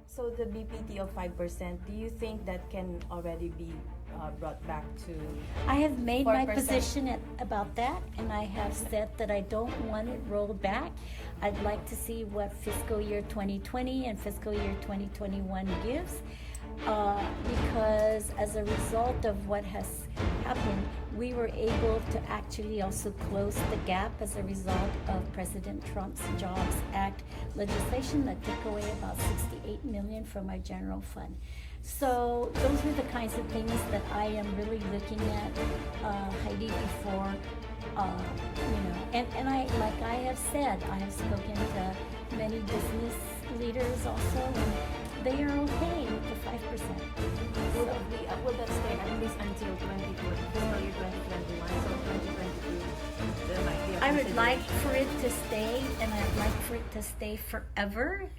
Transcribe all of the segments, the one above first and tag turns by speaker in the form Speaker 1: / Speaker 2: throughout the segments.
Speaker 1: So the BPT of 5%, do you think that can already be brought back to
Speaker 2: I have made my
Speaker 1: 4%?
Speaker 2: position about that, and I have said that I don't want it rolled back. I'd like to see what fiscal year 2020 and fiscal year 2021 gives, because as a result of what has happened, we were able to actually also close the gap as a result of President Trump's Jobs Act legislation that took away about 68 million from our general fund. So those are the kinds of things that I am really looking at, Heidi, before, and like I have said, I have spoken to many business leaders also, and they are okay with the 5%.
Speaker 1: Will that stay at least until fiscal year 2021, so 2022? There might be a
Speaker 2: I would like
Speaker 1: consideration.
Speaker 2: for it to stay, and I'd like for it to stay forever.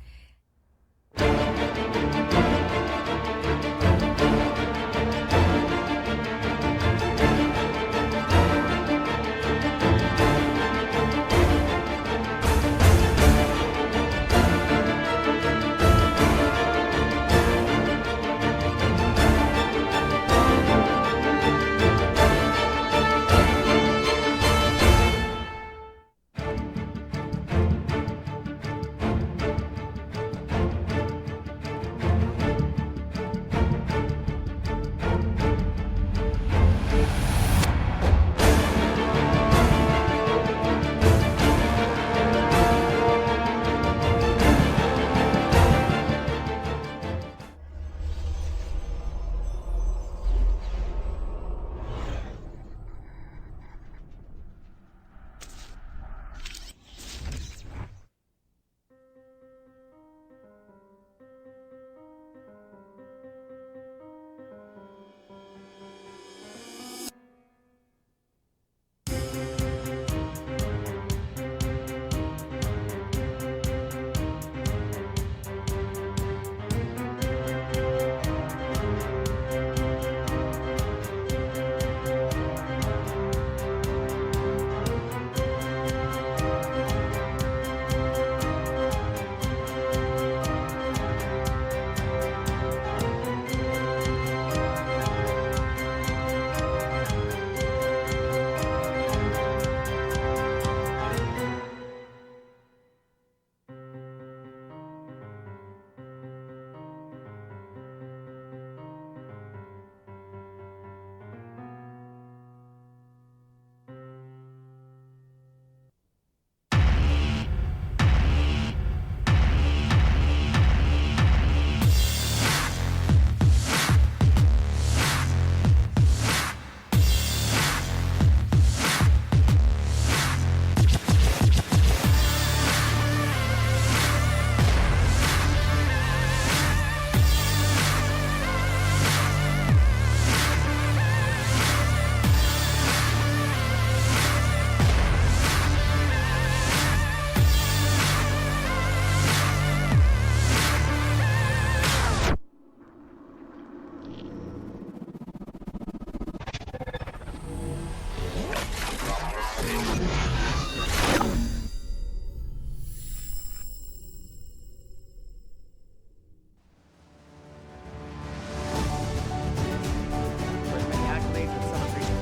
Speaker 1: With many accolades and celebration.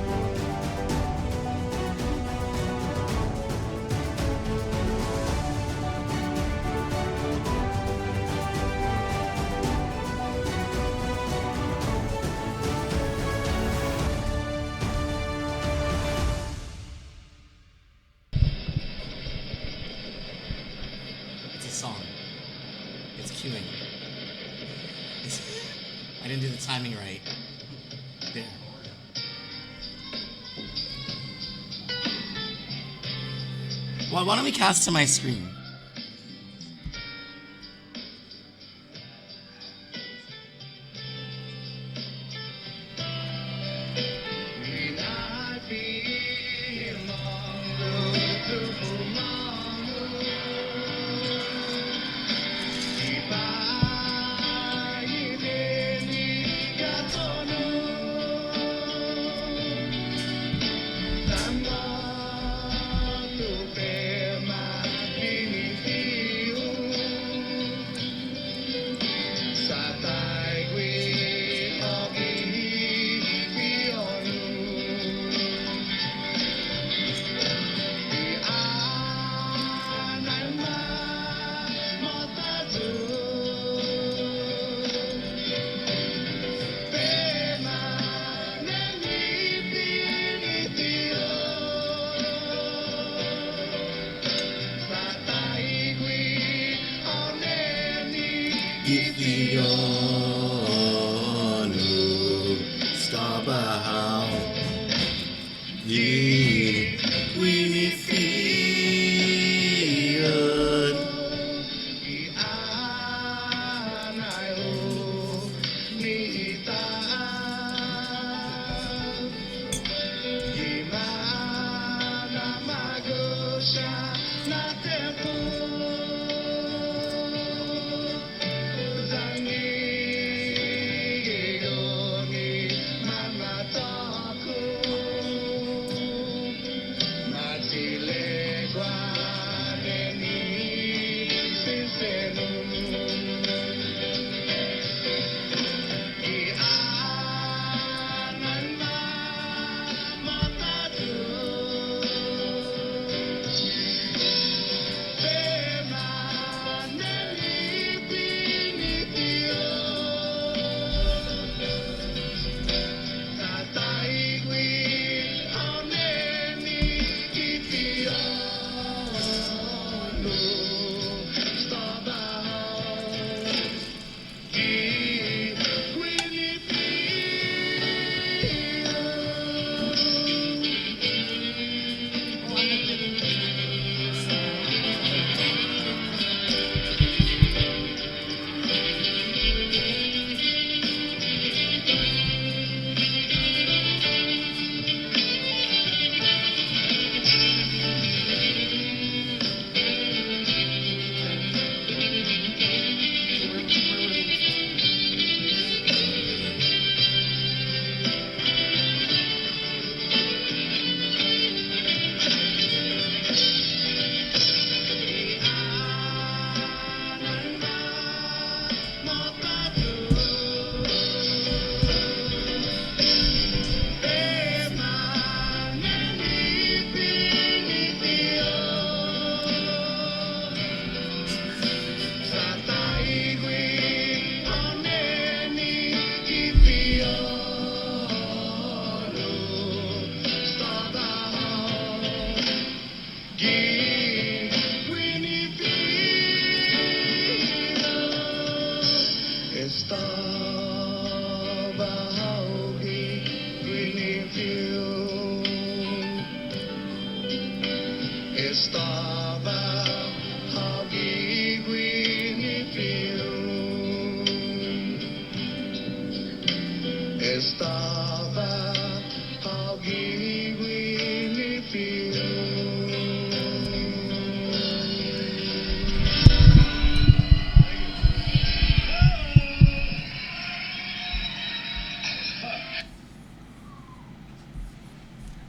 Speaker 3: It's a song. It's queuing. I didn't do the timing right. There. Why don't we cast to my screen? Sabah Di Winifred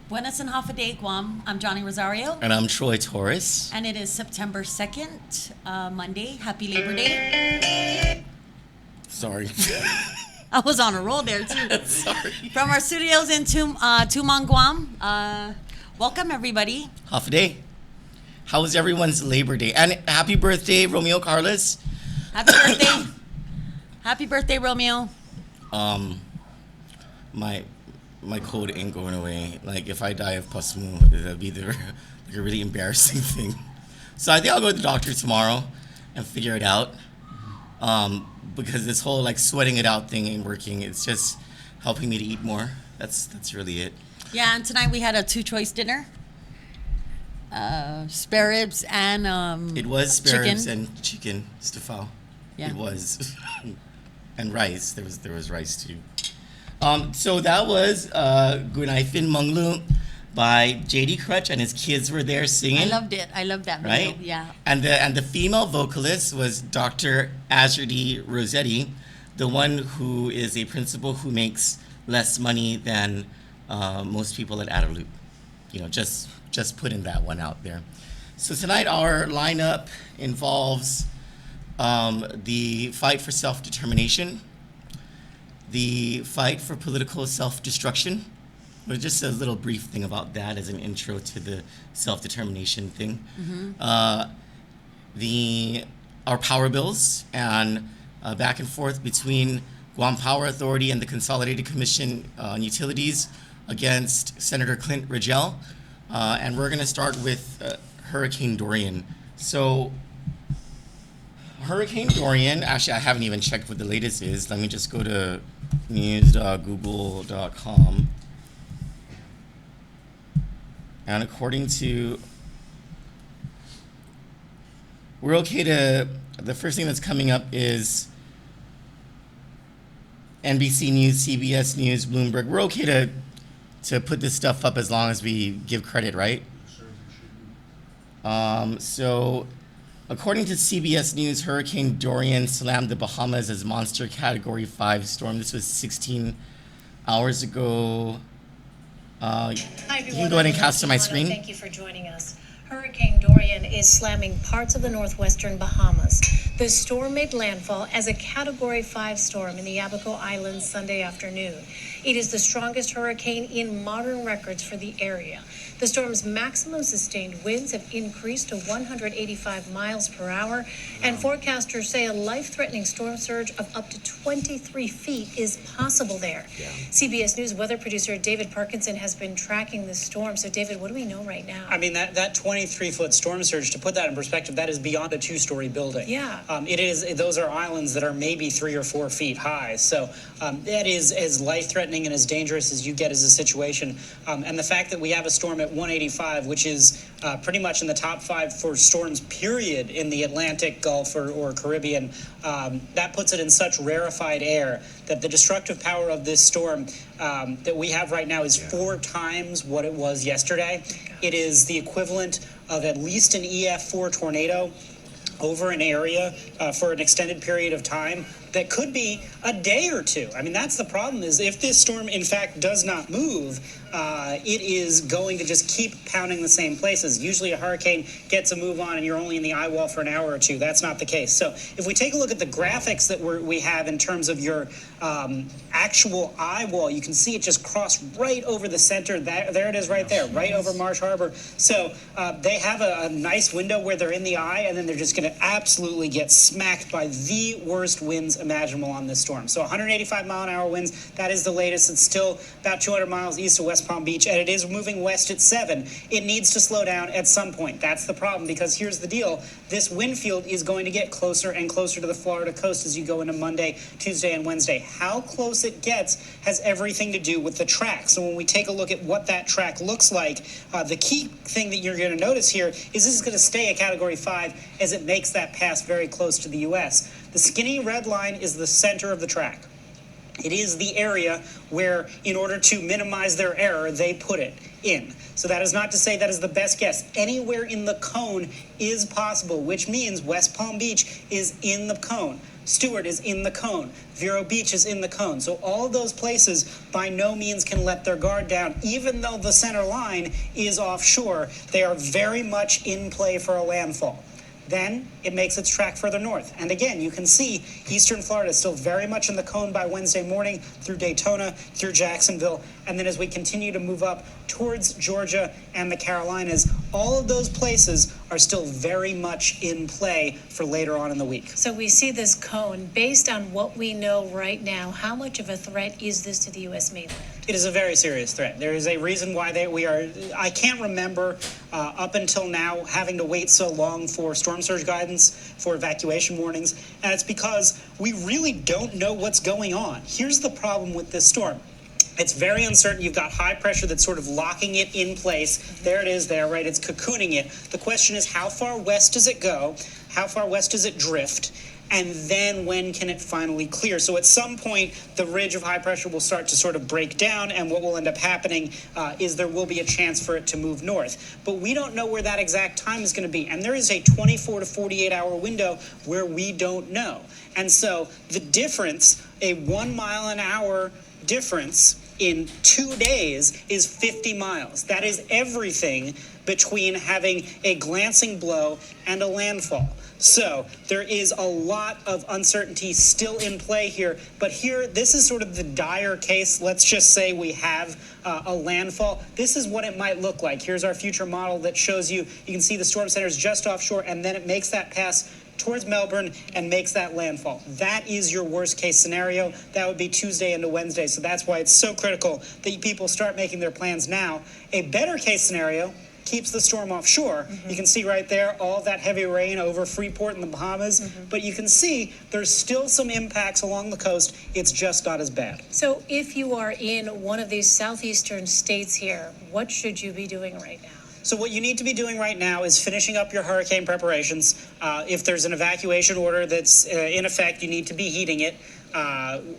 Speaker 4: Buenas and half a day, Guam. I'm Johnny Rosario.
Speaker 3: And I'm Troy Torres.
Speaker 4: And it is September 2nd, Monday. Happy Labor Day.
Speaker 3: Sorry.
Speaker 4: I was on a roll there, too.
Speaker 3: Sorry.
Speaker 4: From our studios in Tumon, Guam. Welcome, everybody.
Speaker 3: Half a day. How was everyone's Labor Day? And happy birthday, Romeo Carlos.
Speaker 4: Happy birthday. Happy birthday, Romeo.
Speaker 3: My cold ain't going away. Like, if I die of pus-mu, that'd be like a really embarrassing thing. So I think I'll go to the doctor tomorrow and figure it out. Because this whole like sweating it out thing ain't working. It's just helping me to eat more. That's really it.
Speaker 4: Yeah, and tonight we had a two-choice dinner. Spare ribs and
Speaker 3: It was spare
Speaker 4: chicken.
Speaker 3: ribs and chicken, Stefan.
Speaker 4: Yeah.
Speaker 3: It was. And rice. There was rice too. So that was Gunaifin Munglu by J.D. Crutch, and his kids were there singing.
Speaker 4: I loved it. I loved that video.
Speaker 3: Right?
Speaker 4: Yeah.
Speaker 3: And the female vocalist was Dr. Azurdi Rossetti, the one who is a principal who makes less money than most people at Adderloop. You know, just putting that one out there. So tonight our lineup involves the fight for self-determination, the fight for political self-destruction. But just a little brief thing about that as an intro to the self-determination thing. Mm-hmm. Our power bills and back and forth between Guam Power Authority and the Consolidated Commission on Utilities against Senator Clint Rigel. And we're going to start with Hurricane Dorian. So Hurricane Dorian, actually I haven't even checked what the latest is. Let me just go to news.google.com. And according to, we're okay to, the first thing that's coming up is NBC News, CBS News, Bloomberg. We're okay to put this stuff up as long as we give credit, right? So, according to CBS News, Hurricane Dorian slammed the Bahamas as monster Category 5 storm. This was 16 hours ago.
Speaker 5: Hi,
Speaker 3: You
Speaker 5: everyone.
Speaker 3: can go ahead and
Speaker 5: I'm
Speaker 3: cast to my
Speaker 5: Luciana.
Speaker 3: screen.
Speaker 5: Thank you for joining us. Hurricane Dorian is slamming parts of the northwestern Bahamas. The storm made landfall as a Category 5 storm in the Abaco Islands Sunday afternoon. It is the strongest hurricane in modern records for the area. The storm's maximum sustained winds have increased to 185 miles per hour, and forecasters say a life-threatening storm surge of up to 23 feet is possible there. CBS News weather producer David Parkinson has been tracking this storm. So, David, what do we know right now?
Speaker 6: I mean, that 23-foot storm surge, to put that in perspective, that is beyond a two-story building.
Speaker 5: Yeah.
Speaker 6: Those are islands that are maybe 3 or 4 feet high. So that is as life-threatening and as dangerous as you get as a situation. And the fact that we have a storm at 185, which is pretty much in the top 5 for storms, period, in the Atlantic, Gulf, or Caribbean, that puts it in such rarefied air that the destructive power of this storm that we have right now is 4 times what it was yesterday. It is the equivalent of at least an EF4 tornado over an area for an extended period of time that could be a day or two. I mean, that's the problem, is if this storm, in fact, does not move, it is going to just keep pounding the same places. Usually a hurricane gets a move on and you're only in the eye wall for an hour or two. That's not the case. So if we take a look at the graphics that we have in terms of your actual eye wall, you can see it just crossed right over the center. There it is right there, right over Marsh Harbor. So they have a nice window where they're in the eye, and then they're just going to absolutely get smacked by the worst winds imaginable on this storm. So 185 mile an hour winds, that is the latest. It's still about 200 miles east of West Palm Beach, and it is moving west at 7. It needs to slow down at some point. That's the problem, because here's the deal. This wind field is going to get closer and closer to the Florida coast as you go into Monday, Tuesday, and Wednesday. How close it gets has everything to do with the track. So when we take a look at what that track looks like, the key thing that you're going to notice here is this is going to stay a Category 5 as it makes that pass very close to the U.S. The skinny red line is the center of the track. It is the area where, in order to minimize their error, they put it in. So that is not to say that is the best guess. Anywhere in the cone is possible, which means West Palm Beach is in the cone. Stewart is in the cone. Vero Beach is in the cone. So all of those places by no means can let their guard down. Even though the center line is offshore, they are very much in play for a landfall. Then it makes its track further north. And again, you can see eastern Florida is still very much in the cone by Wednesday morning, through Daytona, through Jacksonville. And then as we continue to move up towards Georgia and the Carolinas, all of those places are still very much in play for later on in the week.
Speaker 5: So we see this cone. Based on what we know right now, how much of a threat is this to the U.S. mainland?
Speaker 6: It is a very serious threat. There is a reason why I can't remember up until now having to wait so long for storm surge guidance, for evacuation warnings, and it's because we really don't know what's going on. Here's the problem with this storm. It's very uncertain. You've got high pressure that's sort of locking it in place. There it is there, right? It's cocooning it. The question is, how far west does it go? How far west does it drift? And then when can it finally clear? So at some point, the ridge of high pressure will start to sort of break down, and what will end up happening is there will be a chance for it to move north. But we don't know where that exact time is going to be. And there is a 24 to 48 hour window where we don't know. And so the difference, a 1 mile an hour difference in 2 days, is 50 miles. That is everything between having a glancing blow and a landfall. So there is a lot of uncertainty still in play here. But here, this is sort of the dire case. Let's just say we have a landfall. This is what it might look like. Here's our future model that shows you can see the storm center is just offshore, and then it makes that pass towards Melbourne and makes that landfall. That is your worst case scenario. That would be Tuesday into Wednesday. So that's why it's so critical that people start making their plans now. A better case scenario keeps the storm offshore. You can see right there all that heavy rain over Freeport in the Bahamas, but you can see there's still some impacts along the coast. It's just not as bad.
Speaker 5: So if you are in one of these southeastern states here, what should you be doing right now?
Speaker 6: So what you need to be doing right now is finishing up your hurricane preparations. If there's an evacuation order that's in effect, you need to be heeding it.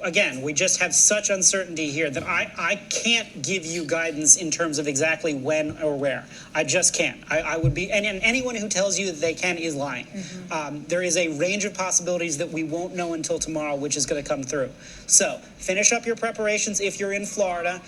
Speaker 6: Again, we just have such uncertainty here that I can't give you guidance in terms of exactly when or where. I just can't. I would be, and anyone who tells you that they can is lying. There is a range of possibilities that we won't know until tomorrow, which is going to come through. So finish up your preparations if you're in Florida.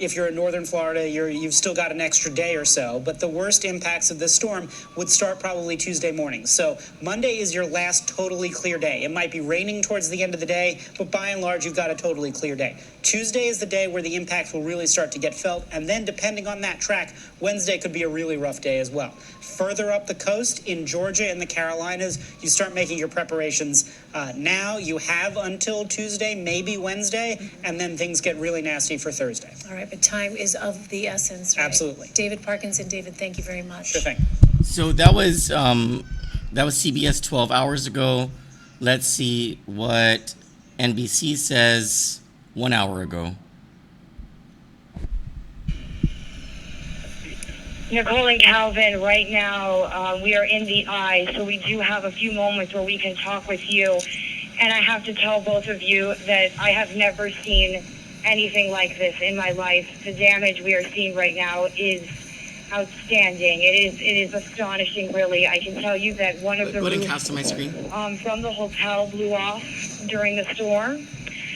Speaker 6: If you're in northern Florida, you've still got an extra day or so. But the worst impacts of this storm would start probably Tuesday morning. So Monday is your last totally clear day. It might be raining towards the end of the day, but by and large, you've got a totally clear day. Tuesday is the day where the impacts will really start to get felt. And then depending on that track, Wednesday could be a really rough day as well. Further up the coast in Georgia and the Carolinas, you start making your preparations now. You have until Tuesday, maybe Wednesday, and then things get really nasty for Thursday.
Speaker 5: All right, but time is of the essence, right?
Speaker 6: Absolutely.
Speaker 5: David Parkinson, David, thank you very much.
Speaker 6: Sure thing.
Speaker 3: So that was CBS 12 hours ago. Let's see what NBC says 1 hour ago.
Speaker 7: Nicole and Calvin, right now we are in the eye, so we do have a few moments where we can talk with you. And I have to tell both of you that I have never seen anything like this in my life. The damage we are seeing right now is outstanding. It is astonishing, really. I can tell you that one of the
Speaker 3: Go ahead and
Speaker 7: roofs
Speaker 3: cast on my screen.
Speaker 7: from the hotel blew off during the storm.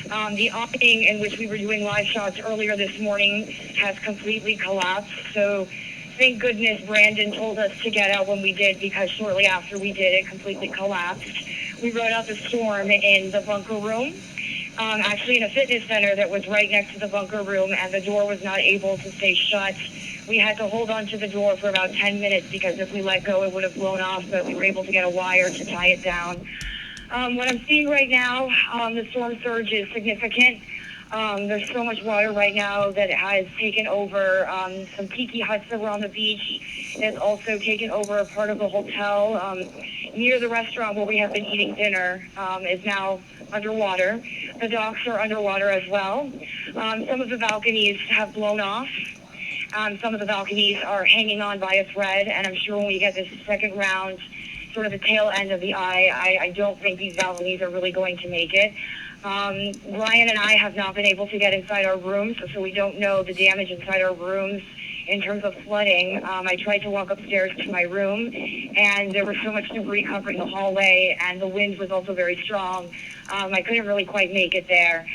Speaker 7: The awning in which we were doing live shots earlier this morning has completely collapsed. So thank goodness Brandon told us to get out when we did, because shortly after we did, it completely collapsed. We rode out the storm in the bunker room, actually in a fitness center that was right next to the bunker room, and the door was not able to stay shut. We had to hold on to the door for about 10 minutes because if we let go, it would have blown off, but we were able to get a wire to tie it down. What I'm seeing right now, the storm surge is significant. There's so much water right now that it has taken over some tiki huts that were on the beach. It has also taken over a part of the hotel. Near the restaurant where we have been eating dinner is now underwater. The docks are underwater as well. Some of the balconies have blown off. Some of the balconies are hanging on by a thread, and I'm sure when we get this second round, sort of the tail end of the eye, I don't think these balconies are really going to make it. Ryan and I have not been able to get inside our rooms, so we don't know the damage inside our rooms in terms of flooding. I tried to walk upstairs to my room, and there was so much debris covering the hallway, and the wind was also very strong. I couldn't really quite make it there.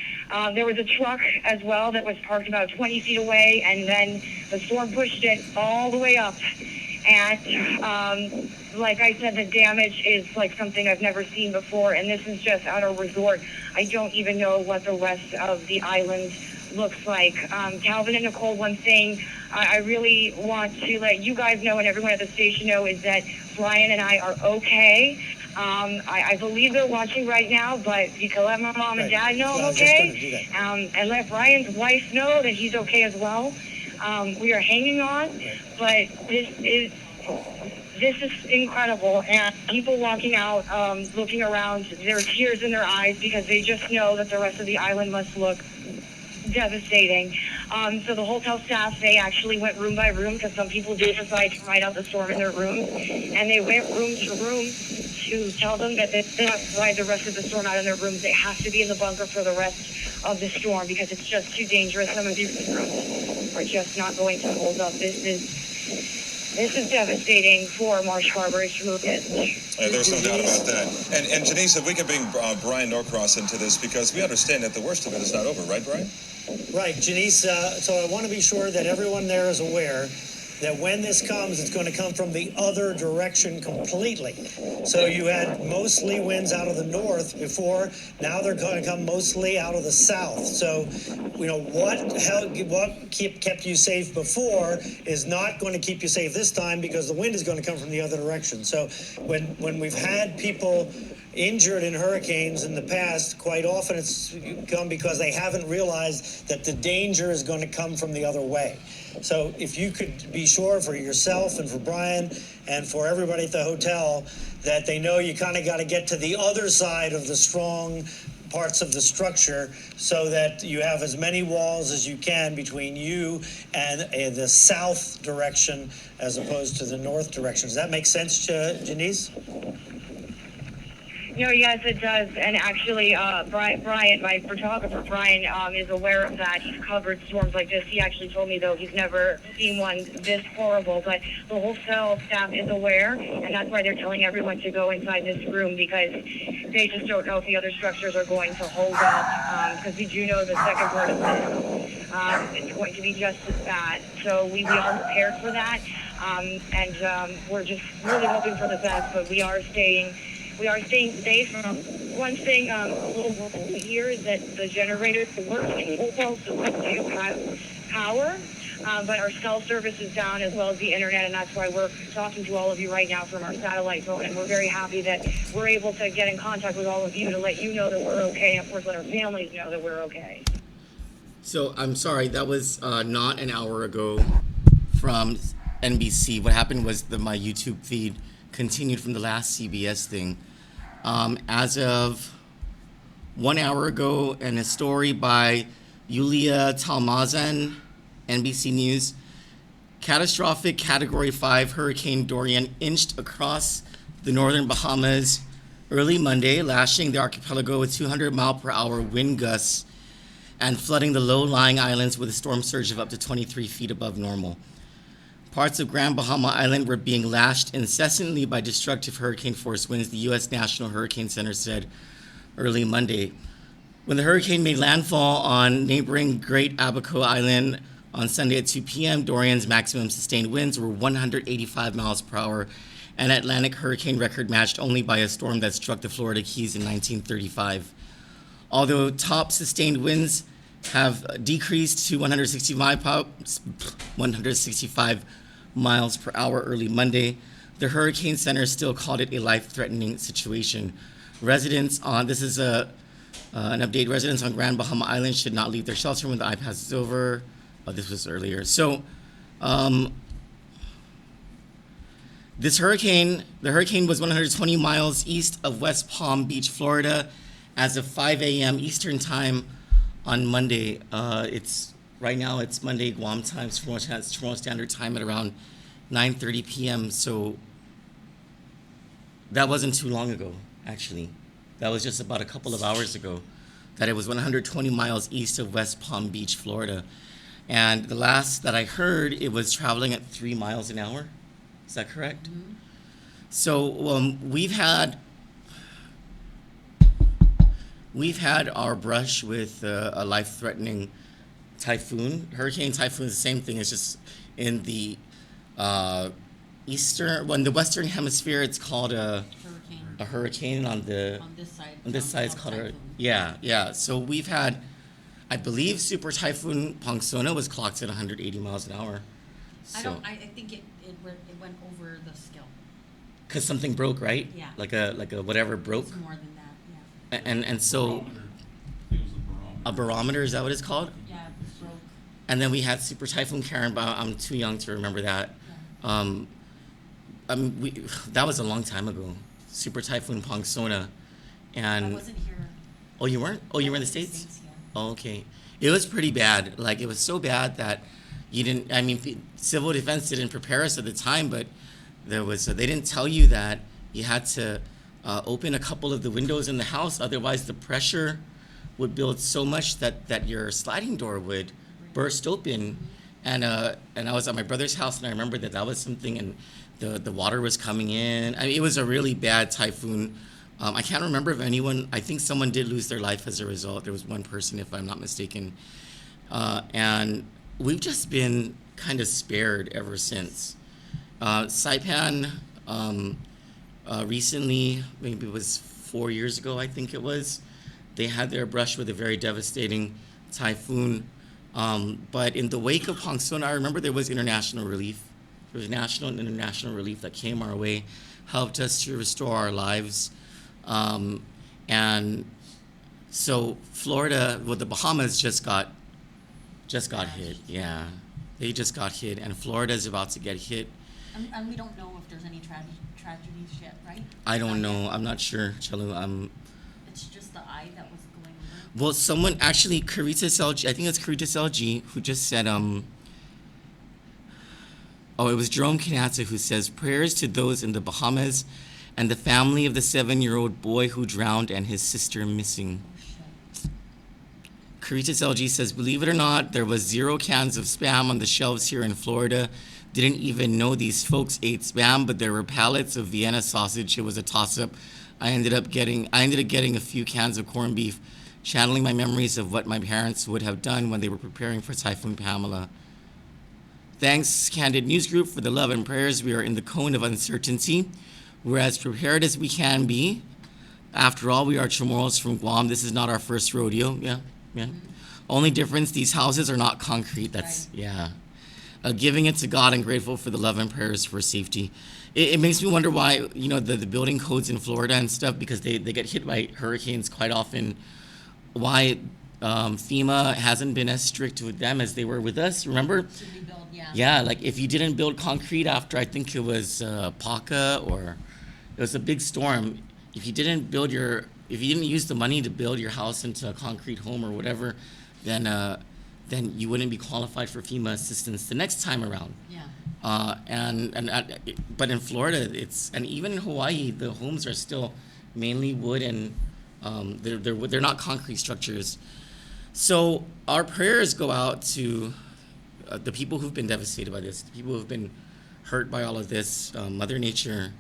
Speaker 7: There was a truck as well that was parked about 20 feet away, and then the storm pushed it all the way up. And like I said, the damage is like something I've never seen before, and this is just at a resort. I don't even know what the rest of the island looks like. Calvin and Nicole, one thing I really want to let you guys know and everyone at the station know is that Brian and I are okay. I believe they're watching right now, but you can let my mom and dad know I'm okay. And let Brian's wife know that he's okay as well. We are hanging on, but this is incredible. And people walking out, looking around, there are tears in their eyes because they just know that the rest of the island must look devastating. So the hotel staff, they actually went room by room because some people did decide to ride out the storm in their room. And they went room to room to tell them that they cannot ride the rest of the storm out in their rooms. They have to be in the bunker for the rest of the storm because it's just too dangerous. Some of these rooms are just not going to hold up. This is devastating for Marsh Harbor. It's really
Speaker 8: there's no doubt about that. And Janice, if we could bring Brian Norcross into this, because we understand that the worst of it is not over, right, Brian?
Speaker 9: Right, Janice. So I want to be sure that everyone there is aware that when this comes, it's going to come from the other direction completely. So you had mostly winds out of the north before. Now they're going to come mostly out of the south. So, you know, what kept you safe before is not going to keep you safe this time because the wind is going to come from the other direction. So when we've had people injured in hurricanes in the past, quite often it's come because they haven't realized that the danger is going to come from the other way. So if you could be sure for yourself and for Brian and for everybody at the hotel that they know you kind of got to get to the other side of the strong parts of the structure so that you have as many walls as you can between you and the south direction as opposed to the north direction. Does that make sense, Janice?
Speaker 7: No, yes, it does. And actually, Brian, my photographer, Brian, is aware of that. He's covered storms like this. He actually told me, though, he's never seen one this horrible. But the whole staff is aware, and that's why they're telling everyone to go inside this room, because they just don't know if the other structures are going to hold up. Because we do know the second part of this, it's going to be just as bad. So we are prepared for that, and we're just really hoping for the best. But we are staying safe. One thing a little worrying here is that the generators work in hotels do have power, but our cell service is down as well as the internet, and that's why we're talking to all of you right now from our satellite phone, and we're very happy that we're able to get in contact with all of you to let you know that we're okay, and of course let our families know that we're okay.
Speaker 3: So I'm sorry, that was not an hour ago from NBC. What happened was that my YouTube feed continued from the last CBS thing. As of 1 hour ago, in a story by Yulia Talmazan, NBC News, catastrophic Category 5 Hurricane Dorian inched across the northern Bahamas early Monday, lashing the archipelago with 200-mile-per-hour wind gusts and flooding the low-lying islands with a storm surge of up to 23 feet above normal. Parts of Grand Bahama Island were being lashed incessantly by destructive hurricane-force winds, the U.S. National Hurricane Center said early Monday. When the hurricane made landfall on neighboring Great Abaco Island on Sunday at 2 p.m., Dorian's maximum sustained winds were 185 miles per hour, an Atlantic hurricane record matched only by a storm that struck the Florida Keys in 1935. Although top sustained winds have decreased to 165 miles per hour early Monday, the Hurricane Center still called it a life-threatening situation. Residents on an update. Residents on Grand Bahama Island should not leave their shelter when the eye passes over. Oh, this was earlier. So, the hurricane was 120 miles east of West Palm Beach, Florida, as of 5 a.m. Eastern Time on Monday. Right now it's Monday Guam time, Toronto Standard Time at around 9:30 p.m. So that wasn't too long ago, actually. That was just about a couple of hours ago that it was 120 miles east of West Palm Beach, Florida. And the last that I heard, it was traveling at 3 miles an hour. Is that correct? Mm-hmm. So we've had our brush with a life-threatening typhoon. Hurricane typhoon is the same thing. It's just in the the western hemisphere, it's called a hurricane. On this side, it's called a yeah. So we've had, I believe, Super Typhoon Pongsona was clocked at 180 miles an hour. So,
Speaker 4: I think it went over the scale.
Speaker 3: Cause something broke, right?
Speaker 4: Yeah.
Speaker 3: Like a whatever broke.
Speaker 4: It's more than that. Yeah.
Speaker 3: And so. A barometer, is that what it's called?
Speaker 4: Yeah, it broke.
Speaker 3: And then we had Super Typhoon Karen, but I'm too young to remember that.
Speaker 4: Yeah.
Speaker 3: That was a long time ago. Super Typhoon Pongsona, and
Speaker 4: I wasn't here.
Speaker 3: Oh, you weren't? Oh, you were in the States?
Speaker 4: Yeah.
Speaker 3: Oh, okay. It was pretty bad. Like, it was so bad that civil defense didn't prepare us at the time, but they didn't tell you that you had to open a couple of the windows in the house, otherwise the pressure would build so much that your sliding door would burst open. And I was at my brother's house, and I remember that was something, and the water was coming in. It was a really bad typhoon. I can't remember if anyone, I think someone did lose their life as a result. There was one person, if I'm not mistaken. And we've just been kind of spared ever since. Saipan, recently, maybe it was 4 years ago, I think it was, they had their brush with a very devastating typhoon. But in the wake of Pongsona, I remember there was international relief. There was national and international relief that came our way, helped us to restore our lives. And so Florida, well, the Bahamas just got hit. Yeah, they just got hit, and Florida is about to get hit.
Speaker 4: And we don't know if there's any tragedies yet, right?
Speaker 3: I don't know. I'm not sure, Chelu.
Speaker 4: It's just the eye that was going over.
Speaker 3: Well, someone actually, Caritas LG, I think it's Caritas LG, who just said, it was Jerome Canassa who says, prayers to those in the Bahamas and the family of the 7-year-old boy who drowned and his sister missing. Caritas LG says, believe it or not, there was 0 cans of Spam on the shelves here in Florida. Didn't even know these folks ate Spam, but there were pallets of Vienna sausage. It was a toss-up. I ended up getting a few cans of corned beef, channeling my memories of what my parents would have done when they were preparing for Typhoon Pamela. Thanks, Candid News Group, for the love and prayers. We are in the cone of uncertainty. We're as prepared as we can be. After all, we are Chamorros from Guam. This is not our first rodeo. Yeah. Only difference, these houses are not concrete. That's, right. Yeah. Giving it to God and grateful for the love and prayers for safety. It makes me wonder why, the building codes in Florida and stuff, because they get hit by hurricanes quite often, why FEMA hasn't been as strict with them as they were with us. Remember?
Speaker 4: To rebuild, yeah.
Speaker 3: Yeah, like if you didn't build concrete after, I think it was Paca, or it was a big storm, if you didn't use the money to build your house into a concrete home or whatever, then you wouldn't be qualified for FEMA assistance the next time around.
Speaker 4: Yeah.
Speaker 3: But in Florida, and even in Hawaii, the homes are still mainly wood, and they're not concrete structures. So our prayers go out to the people who've been devastated by this, the people who've been hurt by all of this. Mother Nature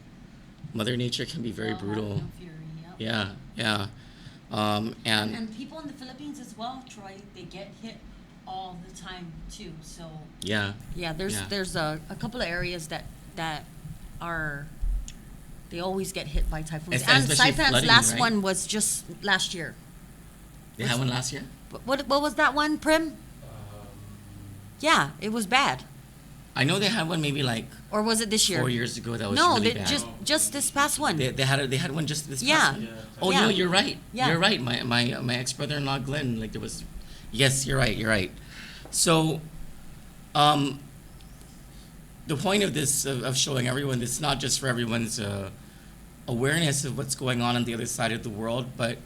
Speaker 3: can be very brutal.
Speaker 4: Fury, yep.
Speaker 3: Yeah.
Speaker 4: And people in the Philippines as well, Troy, they get hit all the time too. So
Speaker 3: yeah.
Speaker 4: There's a couple of areas that are, they always get hit by typhoons. And
Speaker 3: Especially
Speaker 4: Saipan's
Speaker 3: flooding,
Speaker 4: last
Speaker 3: right?
Speaker 4: one was just last year.
Speaker 3: They had one last year?
Speaker 4: What was that one, Prim? Yeah, it was bad.
Speaker 3: I know they had one maybe
Speaker 4: or was it this year?
Speaker 3: 4 years ago that was
Speaker 4: no,
Speaker 3: really bad.
Speaker 4: just this past one.
Speaker 3: They had one just this
Speaker 4: Yeah.
Speaker 3: past. Oh
Speaker 4: Yeah.
Speaker 3: no, you're right.
Speaker 4: Yeah.
Speaker 3: You're right. My ex brother-in-law Glenn, there was. Yes, you're right. So, the point of this of showing everyone this, not just for everyone's awareness of what's going on the other side of the world, but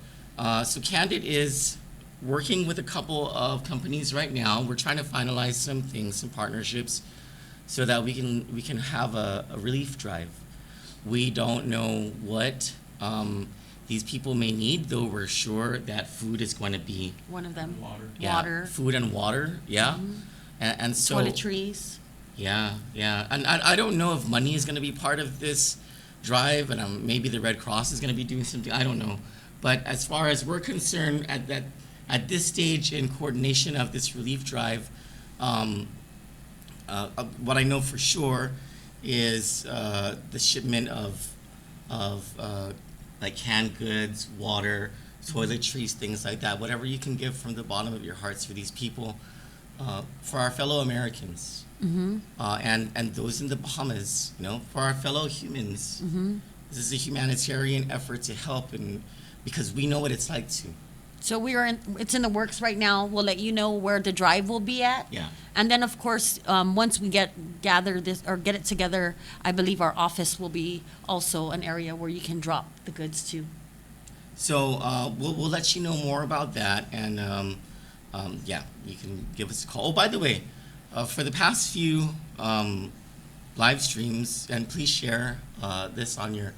Speaker 3: so Candid is working with a couple of companies right now. We're trying to finalize some things, some partnerships, so that we can have a relief drive. We don't know what these people may need, though we're sure that food is going to be
Speaker 4: One of them.
Speaker 3: yeah,
Speaker 4: Water.
Speaker 3: food and water, yeah.
Speaker 4: Mm-hmm.
Speaker 3: And so
Speaker 4: Toiletries.
Speaker 3: yeah. And I don't know if money is going to be part of this drive, and maybe the Red Cross is going to be doing something. I don't know. But as far as we're concerned, at this stage in coordination of this relief drive, what I know for sure is the shipment of canned goods, water, toiletries, things like that. Whatever you can give from the bottom of your hearts for these people, for our fellow Americans, and those in the Bahamas, for our fellow humans. This is a humanitarian effort to help, and because we know what it's like to.
Speaker 4: So it's in the works right now. We'll let you know where the drive will be at.
Speaker 3: Yeah.
Speaker 4: And then of course, once we get it together, I believe our office will be also an area where you can drop the goods to.
Speaker 3: So we'll let you know more about that, and you can give us a call. Oh, by the way, for the past few live streams, and please share this on your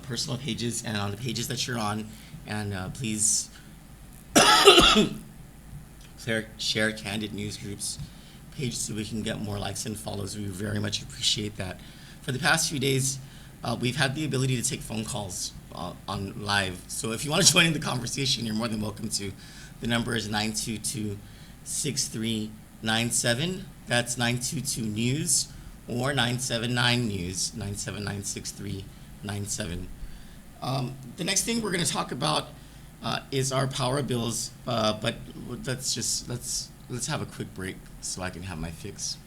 Speaker 3: personal pages and on the pages that you're on, and please share Candid News Group's page so we can get more likes and follows. We very much appreciate that. For the past few days, we've had the ability to take phone calls on live. So if you want to join in the conversation, you're more than welcome to. The number is 922-6397. That's 922-NEWS or 979-NEWS, 979-6397. The next thing we're going to talk about is our power bills, but let's have a quick break so I can have my fix.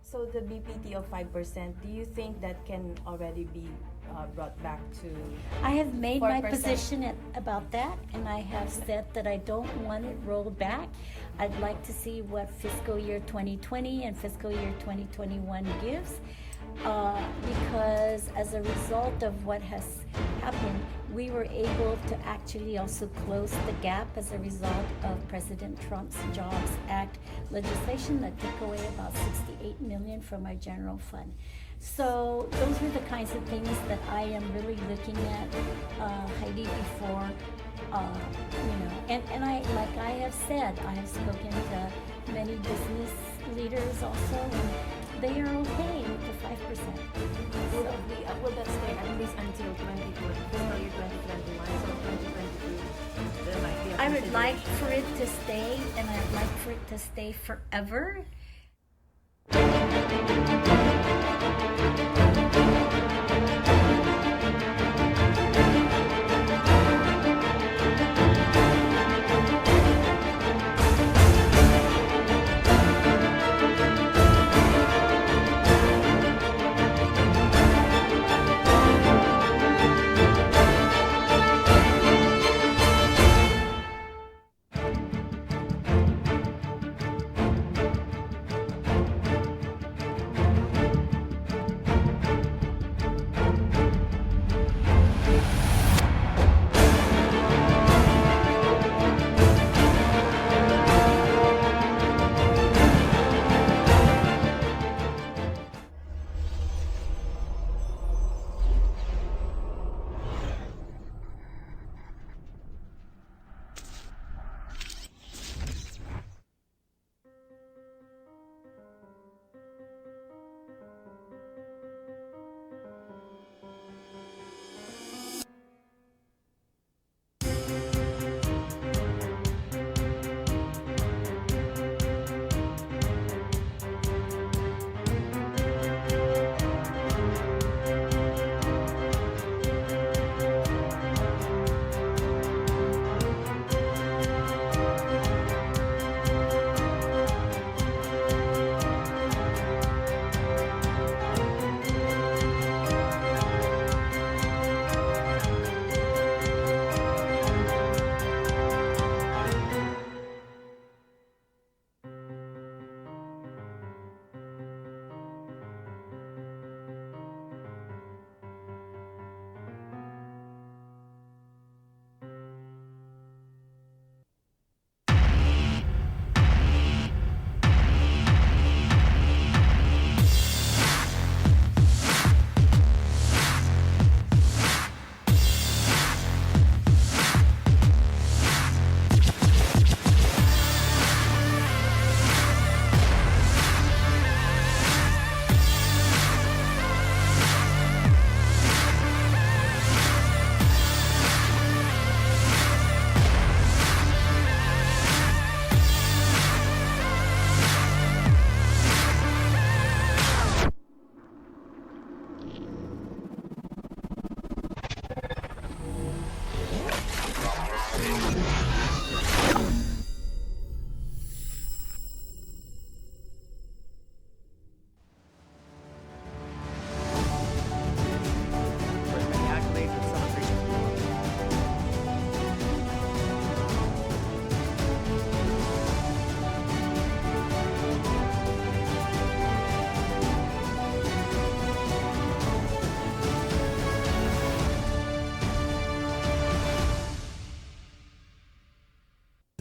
Speaker 1: So the BPT of 5%, do you think that can already be brought back to?
Speaker 2: I have made my
Speaker 1: 4%?
Speaker 2: position about that, and I have said that I don't want it rolled back. I'd like to see what fiscal year 2020 and fiscal year 2021 gives, because as a result of what has happened, we were able to actually also close the gap as a result of President Trump's Jobs Act legislation that took away about 68 million from our general fund. So those are the kinds of things that I am really looking at, Heidi, before, and I, like I have said, I have spoken to many business leaders also, and they are okay with the 5%.
Speaker 1: Will that stay at least until 2020, fiscal year 2021, so 2022, there might be a
Speaker 2: I would like
Speaker 1: consideration.
Speaker 2: for it to stay, and I'd like for it to stay forever.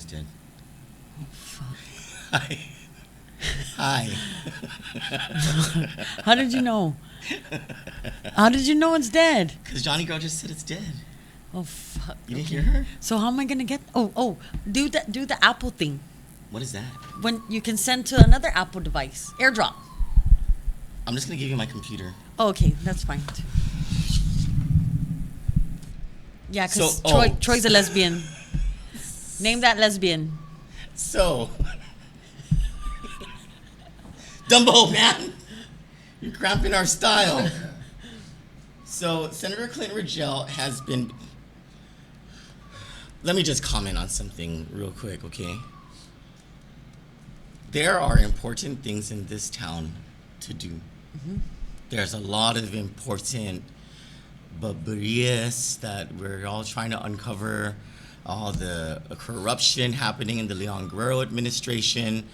Speaker 3: Dead. Hi. Hi.
Speaker 4: How did you know? How did you know it's dead?
Speaker 3: Because Johnny Girl just said it's dead.
Speaker 4: Oh fuck.
Speaker 3: You didn't hear her?
Speaker 4: So how am I gonna get? Do the Apple thing.
Speaker 3: What is that?
Speaker 4: When you can send to another Apple device, AirDrop.
Speaker 3: I'm just gonna give you my computer.
Speaker 4: Oh, okay, that's fine too. Yeah, because
Speaker 3: So-
Speaker 4: Troy's a lesbian. Name that lesbian.
Speaker 3: So, Dumbo, man, you're cramping our style. So, Senator Clinton Rigel has been. Let me just comment on something real quick, okay? There are important things in this town to do. There's a lot of important baburias that we're all trying to uncover, all the corruption happening in the Leon Guerrero administration,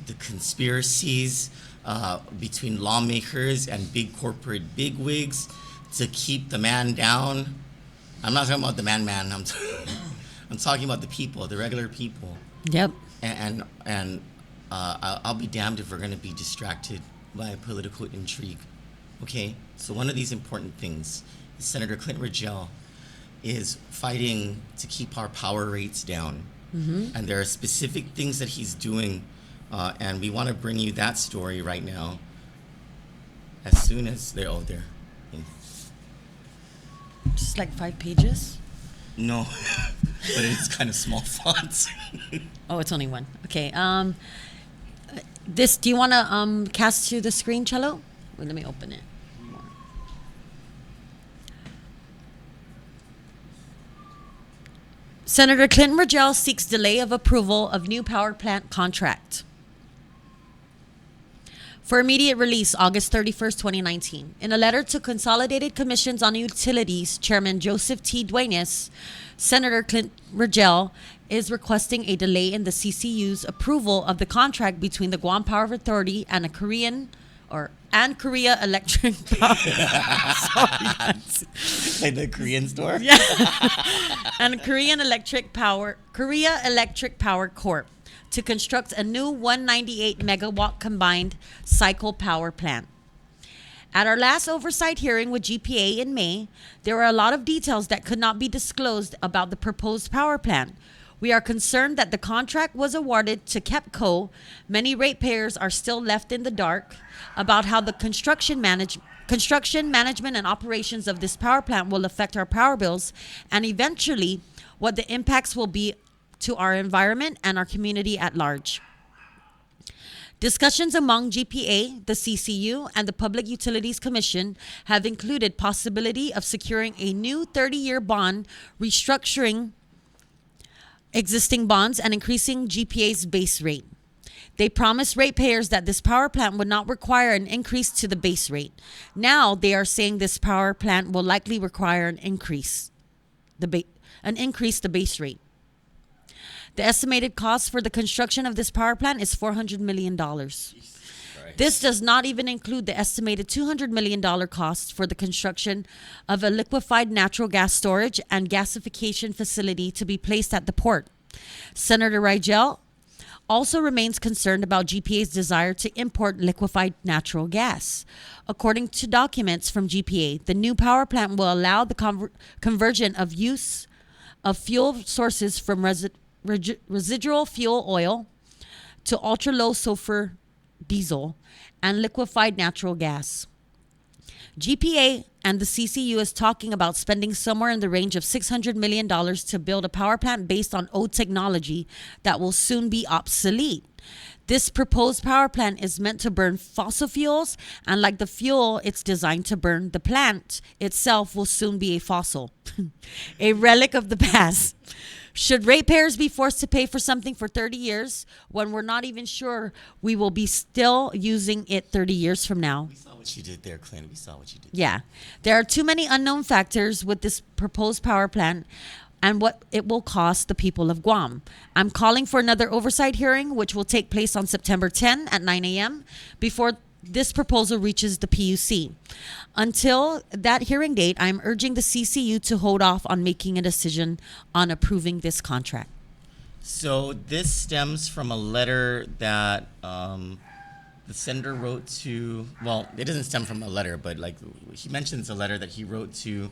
Speaker 3: the conspiracies between lawmakers and big corporate bigwigs to keep the man down. I'm not talking about the man. I'm talking about the people, the regular people.
Speaker 4: Yep.
Speaker 3: And I'll be damned if we're going to be distracted by political intrigue. Okay, so one of these important things is Senator Clint Ridgell is fighting to keep our power rates down. And there are specific things that he's doing, and we want to bring you that story right now as soon as they're all there.
Speaker 4: Just like 5 pages.
Speaker 3: No, but it's kind of small fonts.
Speaker 4: Oh, it's only 1. Okay. Do you want to cast to the screen, Cello? Wait, let me open it. Senator Clinton Ridgell seeks delay of approval of new power plant contract. For immediate release, August 31st, 2019. In a letter to Consolidated Commissions on Utilities, Chairman Joseph T. Duenas, Senator Clint Ridgell is requesting a delay in the CCU's approval of the contract between the Guam Power Authority and a Korea Electric Power.
Speaker 3: Like the Korean store?
Speaker 4: Yeah. And Korea Electric Power Corp. to construct a new 198 megawatt combined cycle power plant. At our last oversight hearing with GPA in May, there were a lot of details that could not be disclosed about the proposed power plant. We are concerned that the contract was awarded to KEPCO. Many ratepayers are still left in the dark about how the construction management and operations of this power plant will affect our power bills, and eventually what the impacts will be to our environment and our community at large. Discussions among GPA, the CCU, and the Public Utilities Commission have included possibility of securing a new 30-year bond, restructuring existing bonds, and increasing GPA's base rate. They promised ratepayers that this power plant would not require an increase to the base rate. Now they are saying this power plant will likely require an increase the base rate. The estimated cost for the construction of this power plant is $400 million. This does not even include the estimated $200 million cost for the construction of a liquefied natural gas storage and gasification facility to be placed at the port. Senator Rigel also remains concerned about GPA's desire to import liquefied natural gas. According to documents from GPA, the new power plant will allow the conversion of use of fuel sources from residual fuel oil to ultra-low sulfur diesel and liquefied natural gas. GPA and the CCU is talking about spending somewhere in the range of $600 million to build a power plant based on old technology that will soon be obsolete. This proposed power plant is meant to burn fossil fuels, and like the fuel it's designed to burn, the plant itself will soon be a fossil, a relic of the past. Should ratepayers be forced to pay for something for 30 years when we're not even sure we will be still using it 30 years from now?
Speaker 3: We saw what you did there, Clint. We saw what you did.
Speaker 4: Yeah. There are too many unknown factors with this proposed power plant and what it will cost the people of Guam. I'm calling for another oversight hearing, which will take place on September 10 at 9 a.m. before this proposal reaches the PUC. Until that hearing date, I'm urging the CCU to hold off on making a decision on approving this contract.
Speaker 3: So this stems from a letter that the senator wrote to, well, it doesn't stem from a letter, but like he mentions a letter that he wrote to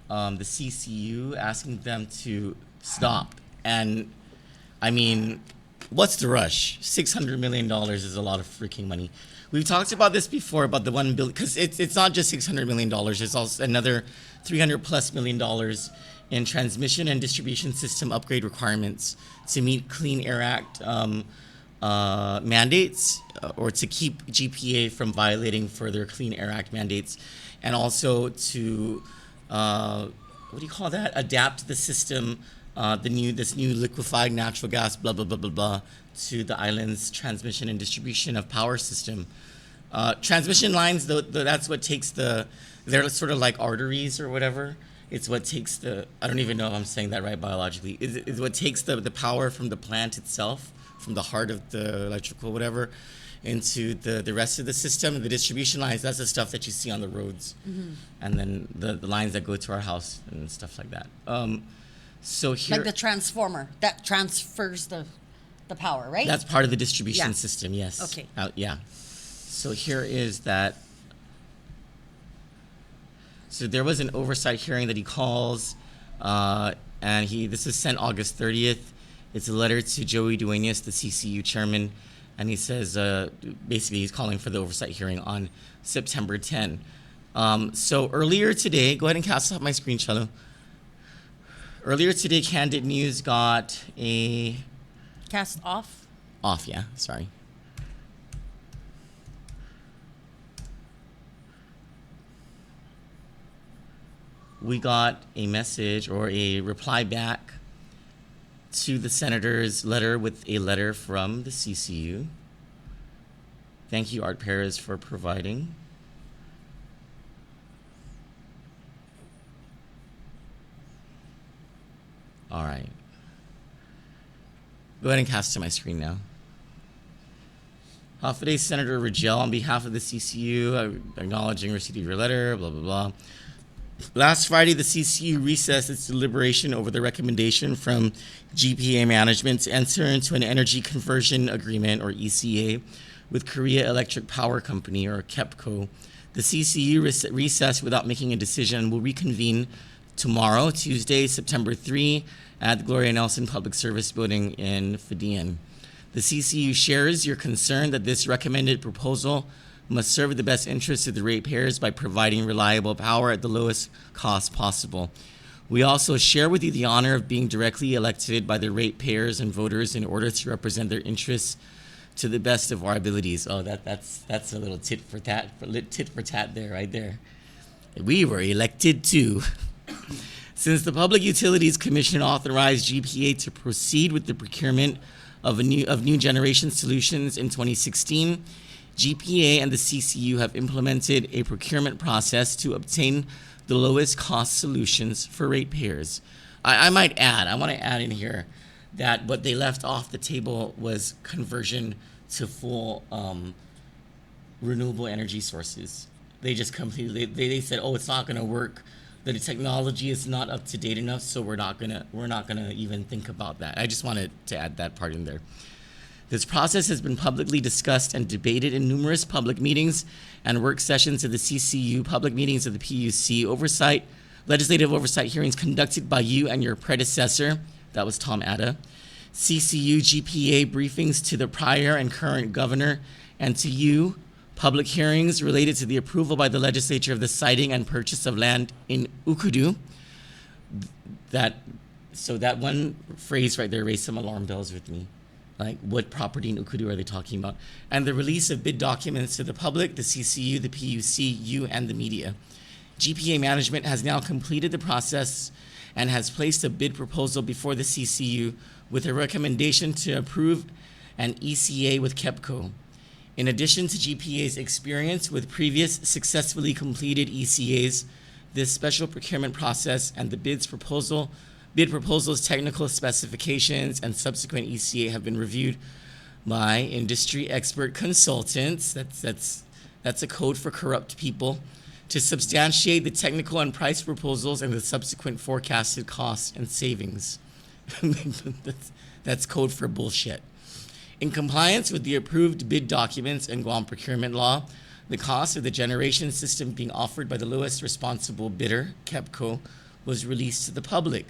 Speaker 3: the CCU asking them to stop. And I mean, what's the rush? $600 million is a lot of freaking money. We've talked about this before about the $1 billion, because it's not just $600 million. There's also another $300+ million in transmission and distribution system upgrade requirements to meet Clean Air Act mandates, or to keep GPA from violating further Clean Air Act mandates, and also to what do you call that? Adapt the system, this new liquefied natural gas, blah blah blah blah blah, to the island's transmission and distribution of power system. Transmission lines, though, that's what takes they're sort of like arteries or whatever. It's what takes I don't even know if I'm saying that right biologically. It's what takes the power from the plant itself, from the heart of the electrical whatever, into the rest of the system. And the distribution lines, that's the stuff that you see on the roads. And then the lines that go to our house and stuff like that. So here,
Speaker 4: Like the transformer that transfers the power, right?
Speaker 3: that's part of the distribution
Speaker 4: Yeah.
Speaker 3: system, yes.
Speaker 4: Okay.
Speaker 3: Yeah. So here is that. So there was an oversight hearing that he calls, and this is sent August 30th. It's a letter to Joey Duenas, the CCU chairman, and he says basically he's calling for the oversight hearing on September 10. So earlier today, go ahead and cast off my screen, Chalo. Earlier today, Kandit News got a
Speaker 4: Cast off.
Speaker 3: off, yeah, sorry. We got a message or a reply back to the senator's letter with a letter from the CCU. Thank you, Art Perez, for providing. All right. Go ahead and cast to my screen now. Hafaday Senator Rigel, on behalf of the CCU, acknowledging receipt of your letter, blah, blah, blah. Last Friday, the CCU recessed its deliberation over the recommendation from GPA management to enter into an energy conversion agreement, or ECA, with Korea Electric Power Company, or KEPCO. The CCU recessed without making a decision and will reconvene tomorrow, Tuesday, September 3, at the Gloria Nelson Public Service Building in Fidian. The CCU shares your concern that this recommended proposal must serve the best interests of the ratepayers by providing reliable power at the lowest cost possible. We also share with you the honor of being directly elected by the ratepayers and voters in order to represent their interests to the best of our abilities. Oh, that's a little tit for tat there, right there. We were elected too. Since the Public Utilities Commission authorized GPA to proceed with the procurement of new generation solutions in 2016, GPA and the CCU have implemented a procurement process to obtain the lowest cost solutions for ratepayers. I want to add in here that what they left off the table was conversion to full renewable energy sources. They just completely, they said, oh, it's not going to work. The technology is not up to date enough, so we're not gonna even think about that. I just wanted to add that part in there. This process has been publicly discussed and debated in numerous public meetings and work sessions of the CCU, public meetings of the PUC, legislative oversight hearings conducted by you and your predecessor, that was Tom Atta, CCU GPA briefings to the prior and current governor, and to you, public hearings related to the approval by the legislature of the siting and purchase of land in Ukudu. So that one phrase right there raised some alarm bells with me. Like, what property in Ukudu are they talking about? And the release of bid documents to the public, the CCU, the PUC, you, and the media. GPA management has now completed the process and has placed a bid proposal before the CCU with a recommendation to approve an ECA with KEPCO. In addition to GPA's experience with previous successfully completed ECAs, this special procurement process and the bid proposal's technical specifications and subsequent ECA have been reviewed by industry expert consultants. That's a code for corrupt people, to substantiate the technical and price proposals and the subsequent forecasted costs and savings. That's code for bullshit. In compliance with the approved bid documents and Guam procurement law, the cost of the generation system being offered by the lowest responsible bidder, KEPCO, was released to the public,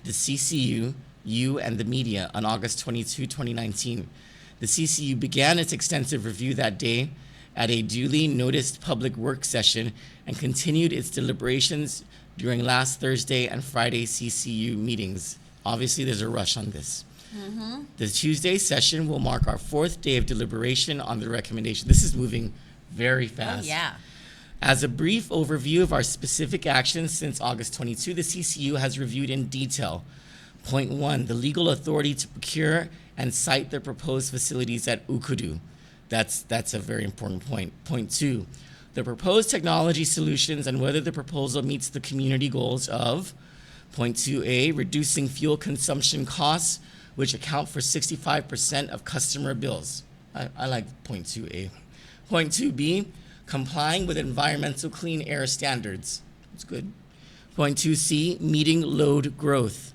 Speaker 3: the CCU, you, and the media on August 22, 2019. The CCU began its extensive review that day at a duly noticed public work session and continued its deliberations during last Thursday and Friday CCU meetings. Obviously, there's a rush on this. The Tuesday session will mark our fourth day of deliberation on the recommendation. This is moving very fast.
Speaker 4: Oh, yeah.
Speaker 3: As a brief overview of our specific actions since August 22, the CCU has reviewed in detail. Point 1, the legal authority to procure and site the proposed facilities at Ukudu. That's a very important point. Point 2, the proposed technology solutions and whether the proposal meets the community goals of point 2A, reducing fuel consumption costs, which account for 65% of customer bills. I like point 2A. Point 2B, complying with environmental clean air standards. That's good. Point 2C, meeting load growth.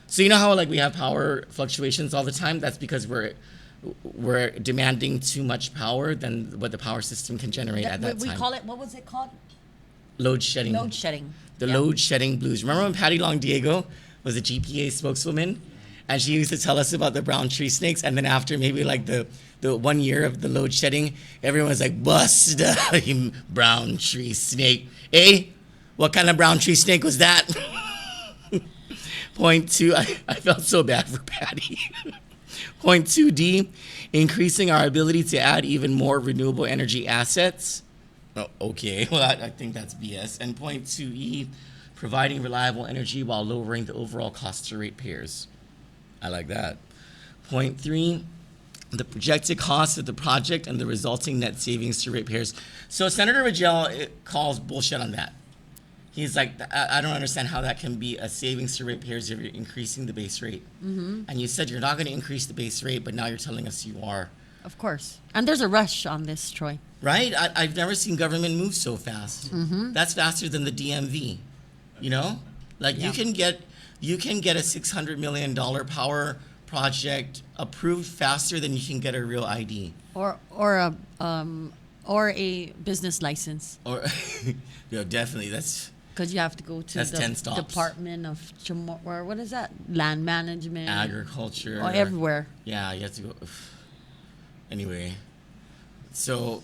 Speaker 3: So you know how like we have power fluctuations all the time? That's because we're demanding too much power than what the power system can generate at that
Speaker 4: we
Speaker 3: time.
Speaker 4: call it, what was it called?
Speaker 3: Load shedding.
Speaker 4: Load shedding.
Speaker 3: The
Speaker 4: Yeah.
Speaker 3: load shedding blues. Remember when Patty Long Diego was a GPA spokeswoman? And she used to tell us about the brown tree snakes. And then after maybe like the 1 year of the load shedding, everyone was like, bust a brown tree snake. Eh? What kind of brown tree snake was that? Point 2, I felt so bad for Patty. Point 2D, increasing our ability to add even more renewable energy assets. Oh, okay, well, I think that's BS. And point 2E, providing reliable energy while lowering the overall cost to ratepayers. I like that. Point 3, the projected cost of the project and the resulting net savings to ratepayers. So Senator Rajel calls bullshit on that. He's like, I don't understand how that can be a savings to ratepayers if you're increasing the base rate. Mm-hmm. And you said you're not going to increase the base rate, but now you're telling us you are.
Speaker 4: Of course. And there's a rush on this, Troy.
Speaker 3: Right? I've never seen government move so fast. Mm-hmm. That's faster than the DMV. You know, like
Speaker 4: Yeah.
Speaker 3: you can get a $600 million power project approved faster than you can get a real ID.
Speaker 4: Or a business license.
Speaker 3: Or, yeah, definitely.
Speaker 4: Because you have to go to
Speaker 3: That's 10
Speaker 4: the
Speaker 3: stops.
Speaker 4: Department of or what is that? Land management.
Speaker 3: Agriculture.
Speaker 4: Or everywhere.
Speaker 3: Yeah, you have to go. Anyway, so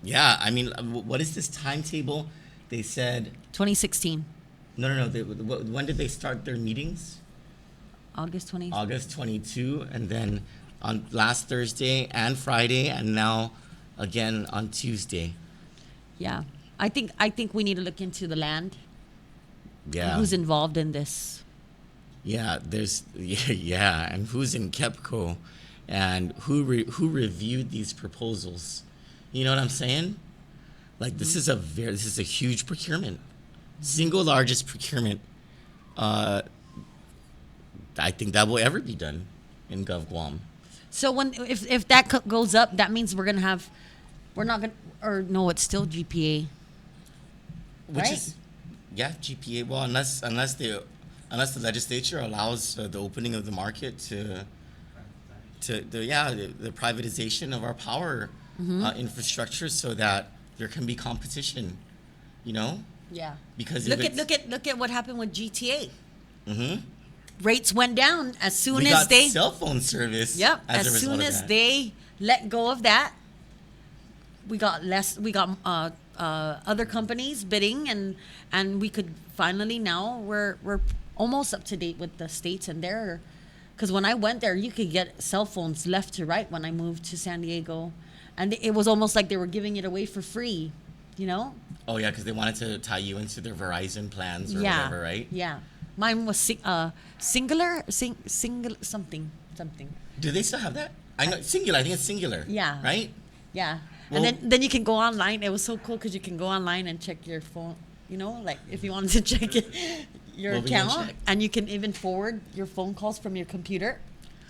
Speaker 3: yeah, I mean, what is this timetable? They said
Speaker 4: 2016.
Speaker 3: no. When did they start their meetings?
Speaker 4: August 20.
Speaker 3: August 22, and then on last Thursday and Friday, and now again on Tuesday.
Speaker 4: Yeah. I think we need to look into the land.
Speaker 3: Yeah.
Speaker 4: Who's involved in this?
Speaker 3: Yeah, and who's in KEPCO, and who reviewed these proposals? You know what I'm saying? Like this is a huge procurement, single largest procurement. I think that will ever be done in Gov Guam.
Speaker 4: So if that goes up, that means we're not gonna, or no, it's still GPA.
Speaker 3: Which
Speaker 4: Right.
Speaker 3: is, yeah, GPA. Well, unless the legislature allows the opening of the market to the privatization of our power infrastructure, so that there can be competition. You know,
Speaker 4: Yeah.
Speaker 3: because
Speaker 4: Look at what happened with GTA.
Speaker 3: Mm-hmm.
Speaker 4: Rates went down as soon
Speaker 3: We
Speaker 4: as
Speaker 3: got
Speaker 4: they.
Speaker 3: cell phone service.
Speaker 4: Yep.
Speaker 3: As a
Speaker 4: As
Speaker 3: result
Speaker 4: soon
Speaker 3: of
Speaker 4: as
Speaker 3: that.
Speaker 4: they let go of that, we got less. We got other companies bidding, and we could finally now we're almost up to date with the states and their. Because when I went there, you could get cell phones left to right when I moved to San Diego, and it was almost like they were giving it away for free. You know?
Speaker 3: Oh yeah, because they wanted to tie you into their Verizon plans or
Speaker 4: Yeah.
Speaker 3: whatever, right?
Speaker 4: Yeah. Mine was singular something.
Speaker 3: Do they still have that? I know Singular. I think it's Singular.
Speaker 4: Yeah.
Speaker 3: Right.
Speaker 4: Yeah.
Speaker 3: Well-
Speaker 4: And then you can go online. It was so cool because you can go online and check your phone. You know, like if you wanted to check your
Speaker 3: What were you gonna
Speaker 4: account,
Speaker 3: check?
Speaker 4: and you can even forward your phone calls from your computer.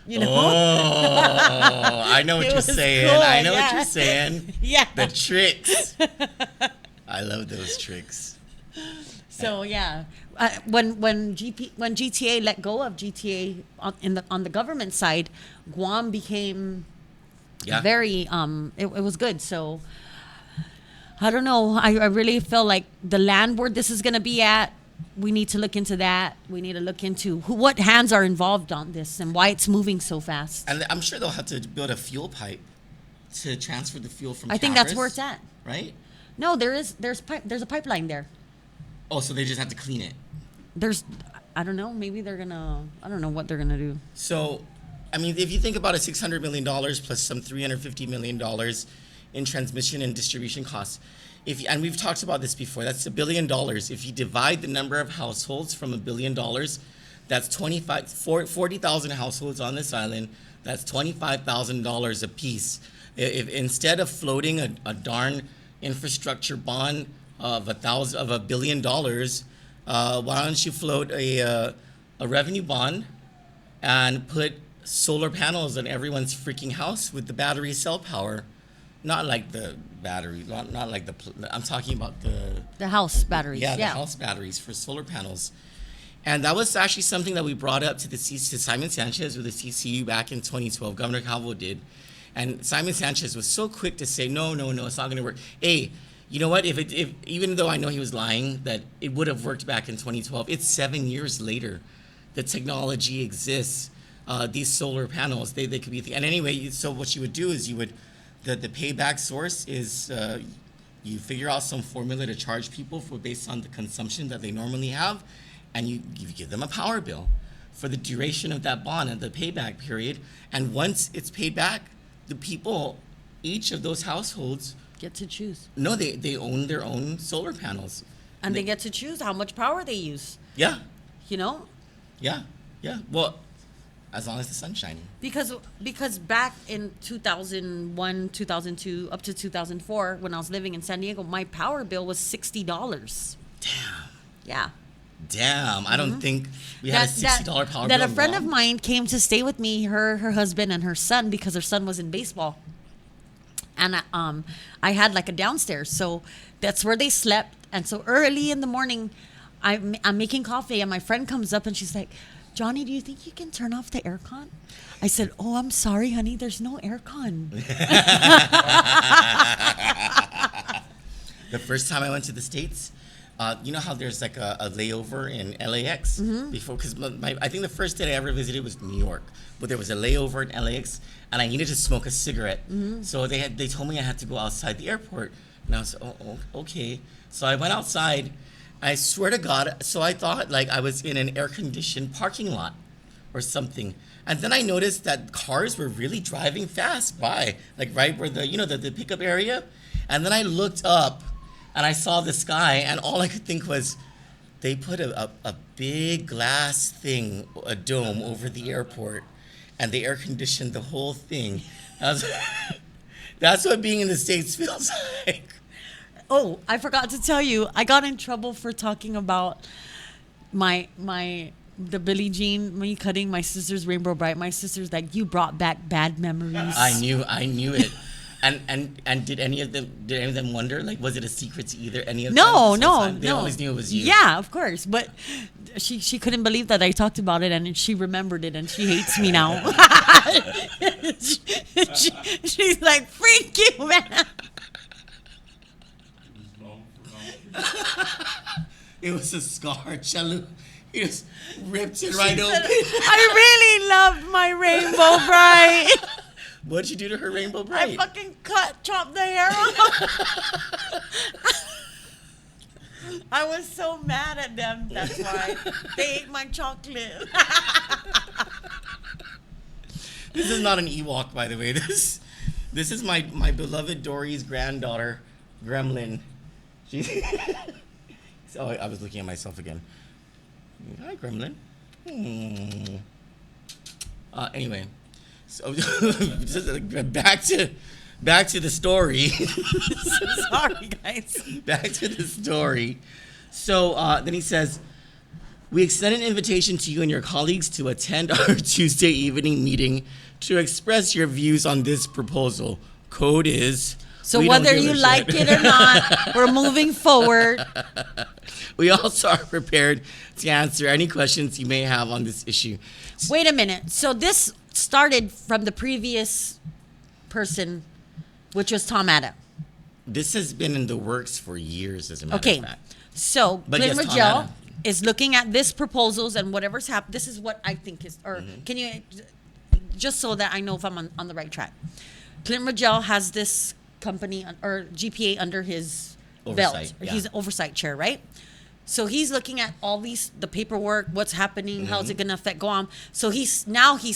Speaker 4: You know.
Speaker 3: Oh, I know what
Speaker 4: It
Speaker 3: you're
Speaker 4: was
Speaker 3: saying.
Speaker 4: cool,
Speaker 3: I know what
Speaker 4: yeah.
Speaker 3: you're saying.
Speaker 4: Yeah.
Speaker 3: The tricks. I love those tricks.
Speaker 4: So yeah, when GTA let go of GTA on the government side, Guam became
Speaker 3: Yeah.
Speaker 4: very it was good. So I don't know. I really feel like the land board this is gonna be at. We need to look into that. We need to look into what hands are involved on this and why it's moving so fast.
Speaker 3: And I'm sure they'll have to build a fuel pipe to transfer the fuel from.
Speaker 4: I think that's
Speaker 3: Cabarrus,
Speaker 4: where it's at.
Speaker 3: Right.
Speaker 4: No, there's a pipeline there.
Speaker 3: Oh, so they just have to clean it.
Speaker 4: I don't know. Maybe I don't know what they're gonna do.
Speaker 3: So, I mean, if you think about it, $600 million plus some $350 million in transmission and distribution costs. And we've talked about this before, that's $1 billion. If you divide the number of households from $1 billion, that's 40,000 households on this island. That's $25,000 a piece. If instead of floating a darn infrastructure bond of $1 billion, why don't you float a revenue bond and put solar panels on everyone's freaking house with the battery cell power? Not like the battery, not like I'm talking about
Speaker 4: The house batteries.
Speaker 3: the house batteries for solar panels. And that was actually something that we brought up to Simon Sanchez with the CCU back in 2012. Governor Calvo did. And Simon Sanchez was so quick to say, no, it's not going to work. Hey, you know what? If even though I know he was lying, that it would have worked back in 2012, it's 7 years later. The technology exists. These solar panels, they could be. And anyway, so what you would do is the payback source is you figure out some formula to charge people based on the consumption that they normally have, and you give them a power bill for the duration of that bond and the payback period. And once it's paid back, the people, each of those households,
Speaker 4: Get to choose.
Speaker 3: no, they own their own solar panels.
Speaker 4: And they get to choose how much power they use.
Speaker 3: Yeah,
Speaker 4: You know?
Speaker 3: yeah. Well, as long as the sun's shining.
Speaker 4: Because back in 2001, 2002, up to 2004, when I was living in San Diego, my power bill was $60.
Speaker 3: Damn.
Speaker 4: Yeah.
Speaker 3: Damn, I don't think we had a $60 power bill.
Speaker 4: That a friend
Speaker 3: in
Speaker 4: of mine came to stay with me, her husband and her son, because her son was in baseball. And I had like a downstairs, so that's where they slept. And so early in the morning, I'm making coffee, and my friend comes up and she's like, Johnny, do you think you can turn off the aircon? I said, oh, I'm sorry, honey, there's no aircon.
Speaker 3: The first time I went to the States, you know how there's like a layover in LAX before? Because I think the first day I ever visited was New York, but there was a layover in LAX, and I needed to smoke a cigarette. So they told me I had to go outside the airport, and I was okay. So I went outside. I swear to God, so I thought like I was in an air-conditioned parking lot or something. And then I noticed that cars were really driving fast by, like right where the pickup area. And then I looked up and I saw the sky, and all I could think was they put a big glass thing, a dome over the airport, and they air-conditioned the whole thing. That's what being in the States feels like.
Speaker 4: Oh, I forgot to tell you, I got in trouble for talking about the Billie Jean, me cutting my sister's Rainbow Bright. My sister's like, you brought back bad memories.
Speaker 3: I knew it. And did any of them wonder, like, was it a secret to any of them?
Speaker 4: No.
Speaker 3: They always knew it was you.
Speaker 4: Yeah, of course. But she couldn't believe that I talked about it, and she remembered it, and she hates me now. She's like, freak you, man.
Speaker 3: It was a scar, Chalu. He just ripped it right open.
Speaker 4: I really loved my Rainbow Bright.
Speaker 3: What'd you do to her Rainbow Bright?
Speaker 4: I fucking chopped the hair off. I was so mad at them. That's why they ate my chocolate.
Speaker 3: This is not an Ewok, by the way. This is my beloved Dory's granddaughter, Gremlin. Oh, I was looking at myself again. Hi, Gremlin. Anyway, so back to the story.
Speaker 4: Sorry, guys.
Speaker 3: Back to the story. So then he says, we extend an invitation to you and your colleagues to attend our Tuesday evening meeting to express your views on this proposal. Code is...
Speaker 4: So whether you like it or not, we're moving forward.
Speaker 3: We also are prepared to answer any questions you may have on this issue.
Speaker 4: Wait a minute. So this started from the previous person, which was Tom Adda.
Speaker 3: This has been in the works for years, as a matter of fact.
Speaker 4: So
Speaker 3: But
Speaker 4: Clint
Speaker 3: yes, Tom
Speaker 4: Rogel
Speaker 3: Adda.
Speaker 4: is looking at this proposals and whatever's happened. This is what I think is, or can you, just so that I know if I'm on the right track. Clint Rogel has this company or GPA under his
Speaker 3: Oversight,
Speaker 4: belt.
Speaker 3: yeah.
Speaker 4: He's an oversight chair, right? So he's looking at all the paperwork, what's happening, how's it going to affect Guam. So he's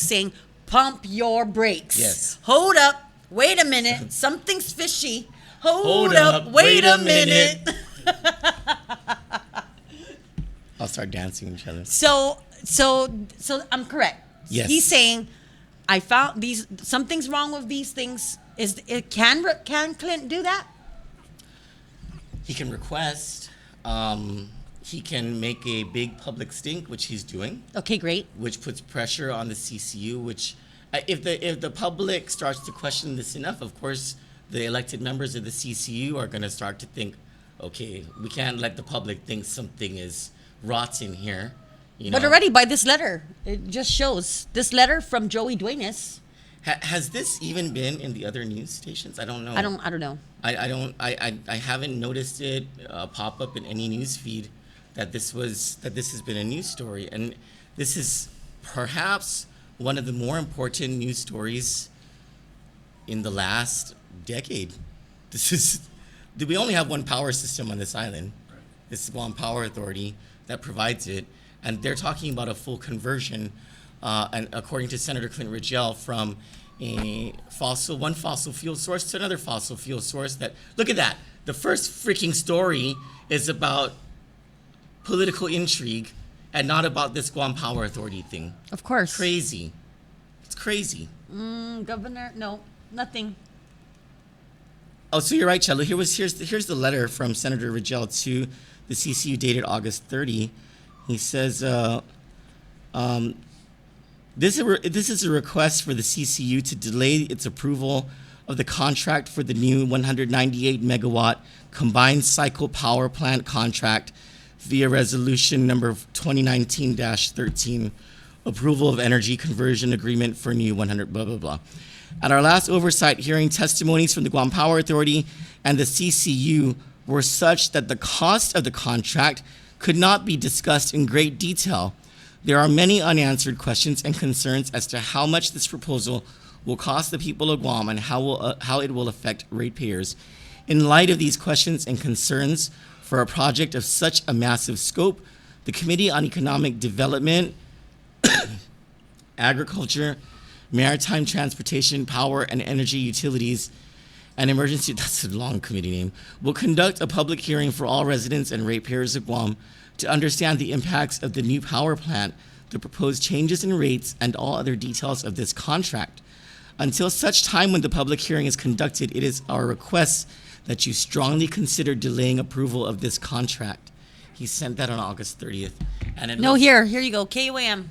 Speaker 4: saying, pump your brakes.
Speaker 3: Yes.
Speaker 4: Hold up. Wait a minute. Something's fishy. Hold up. Wait a minute.
Speaker 3: I'll start dancing each other.
Speaker 4: So I'm correct.
Speaker 3: Yes.
Speaker 4: He's saying, I found something's wrong with these things. Can Clint do that?
Speaker 3: He can request. He can make a big public stink, which he's doing,
Speaker 4: Okay, great.
Speaker 3: which puts pressure on the CCU. Which, if the public starts to question this enough, of course, the elected members of the CCU are going to start to think, okay, we can't let the public think something is rotten here. You know?
Speaker 4: But already by this letter, it just shows this letter from Joey Duenas.
Speaker 3: Has this even been in the other news stations? I don't know.
Speaker 4: I don't know.
Speaker 3: I haven't noticed it pop up in any news feed that this has been a news story, and this is perhaps one of the more important news stories in the last decade. We only have one power system on this island. It's the Guam Power Authority that provides it, and they're talking about a full conversion, and according to Senator Clint Ridgell, from one fossil fuel source to another fossil fuel source. Look at that. The first freaking story is about political intrigue and not about this Guam Power Authority thing.
Speaker 4: Of course.
Speaker 3: Crazy. It's crazy.
Speaker 4: Governor, no, nothing.
Speaker 3: Oh, so you're right, Chelo. Here's the letter from Senator Ridgell to the CCU dated August 30. He says, this is a request for the CCU to delay its approval of the contract for the new 198 megawatt combined cycle power plant contract via resolution number 2019-13, approval of energy conversion agreement for new 100 blah blah blah. At our last oversight hearing, testimonies from the Guam Power Authority and the CCU were such that the cost of the contract could not be discussed in great detail. There are many unanswered questions and concerns as to how much this proposal will cost the people of Guam and how it will affect ratepayers. In light of these questions and concerns for a project of such a massive scope, the Committee on Economic Development, Agriculture, Maritime Transportation, Power and Energy Utilities, and Emergency, that's a long committee name, will conduct a public hearing for all residents and ratepayers of Guam to understand the impacts of the new power plant, the proposed changes in rates, and all other details of this contract. Until such time when the public hearing is conducted, it is our request that you strongly consider delaying approval of this contract. He sent that on August 30th.
Speaker 4: Here you go, KUAM.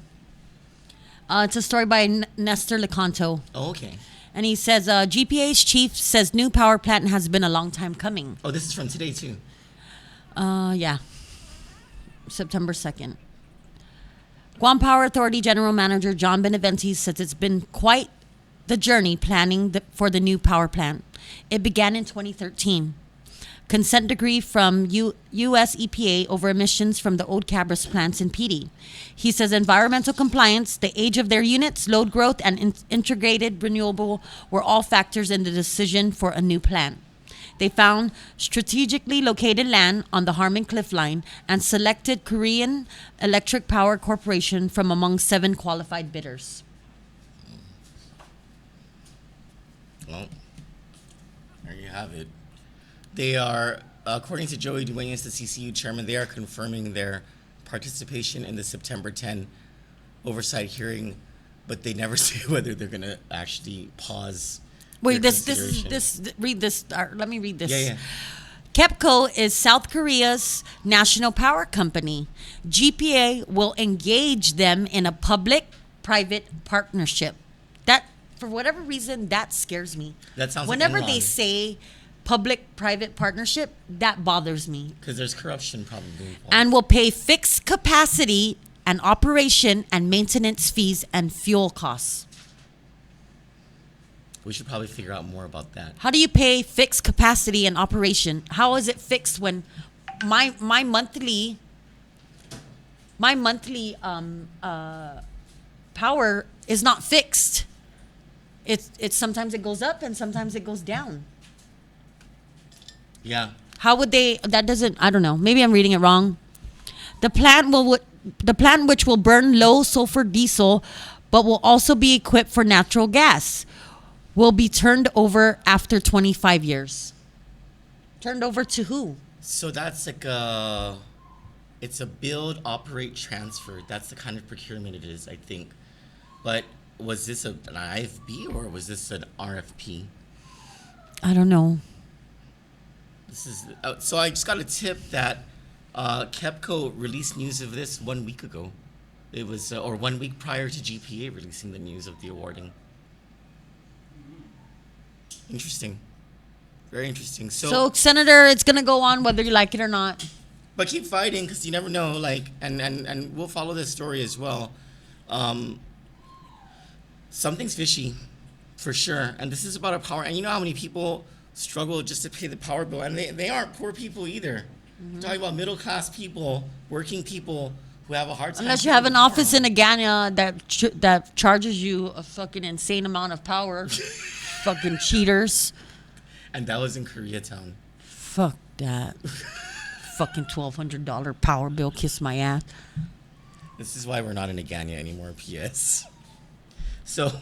Speaker 4: It's a story by Nestor Lecanto.
Speaker 3: Oh, okay.
Speaker 4: And he says, GPA's chief says new power plant has been a long time coming.
Speaker 3: Oh, this is from today, too.
Speaker 4: Yeah. September 2nd. Guam Power Authority General Manager John Benavides says it's been quite the journey planning for the new power plant. It began in 2013. Consent decree from U.S. EPA over emissions from the old Cabras plants in PD. He says environmental compliance, the age of their units, load growth, and integrated renewable were all factors in the decision for a new plant. They found strategically located land on the Harmon Cliff Line and selected Korean Electric Power Corporation from among 7 qualified bidders.
Speaker 3: Well, there you have it. They are, according to Joey Duenas, the CCU chairman, they are confirming their participation in the September 10 oversight hearing, but they never say whether they're going to actually pause.
Speaker 4: Wait,
Speaker 3: their
Speaker 4: read this. Let me read this.
Speaker 3: Yeah.
Speaker 4: KEPCO is South Korea's national power company. GPA will engage them in a public-private partnership. That, for whatever reason, that scares me.
Speaker 3: That sounds
Speaker 4: Whenever
Speaker 3: like
Speaker 4: they say public-private partnership, that bothers me.
Speaker 3: Because there's corruption probably involved.
Speaker 4: And will pay fixed capacity and operation and maintenance fees and fuel costs.
Speaker 3: We should probably figure out more about that.
Speaker 4: How do you pay fixed capacity and operation? How is it fixed when my monthly power is not fixed? It's sometimes it goes up and sometimes it goes down.
Speaker 3: Yeah.
Speaker 4: How would they? That doesn't. I don't know. Maybe I'm reading it wrong. The plant which will burn low sulfur diesel, but will also be equipped for natural gas, will be turned over after 25 years. Turned over to who?
Speaker 3: So that's like it's a build, operate, transfer. That's the kind of procurement it is, I think. But was this an IFB or was this an RFP?
Speaker 4: I don't know.
Speaker 3: This is so. I just got a tip that KEPCO released news of this 1 week ago. It was or 1 week prior to GPA releasing the news of the awarding. Interesting, very interesting.
Speaker 4: So, Senator, it's gonna go on whether you like it or not.
Speaker 3: But keep fighting because you never know. Like, and we'll follow this story as well. Something's fishy, for sure. And this is about a power. And you know how many people struggle just to pay the power bill, and they aren't poor people either. We're talking about middle class people, working people who have a hard time.
Speaker 4: Unless you have an office in Agana that charges you a fucking insane amount of power. Fucking cheaters.
Speaker 3: And that was in Koreatown.
Speaker 4: Fuck that. Fucking $1,200 power bill. Kiss my ass.
Speaker 3: This is why we're not in Agana anymore, PS. So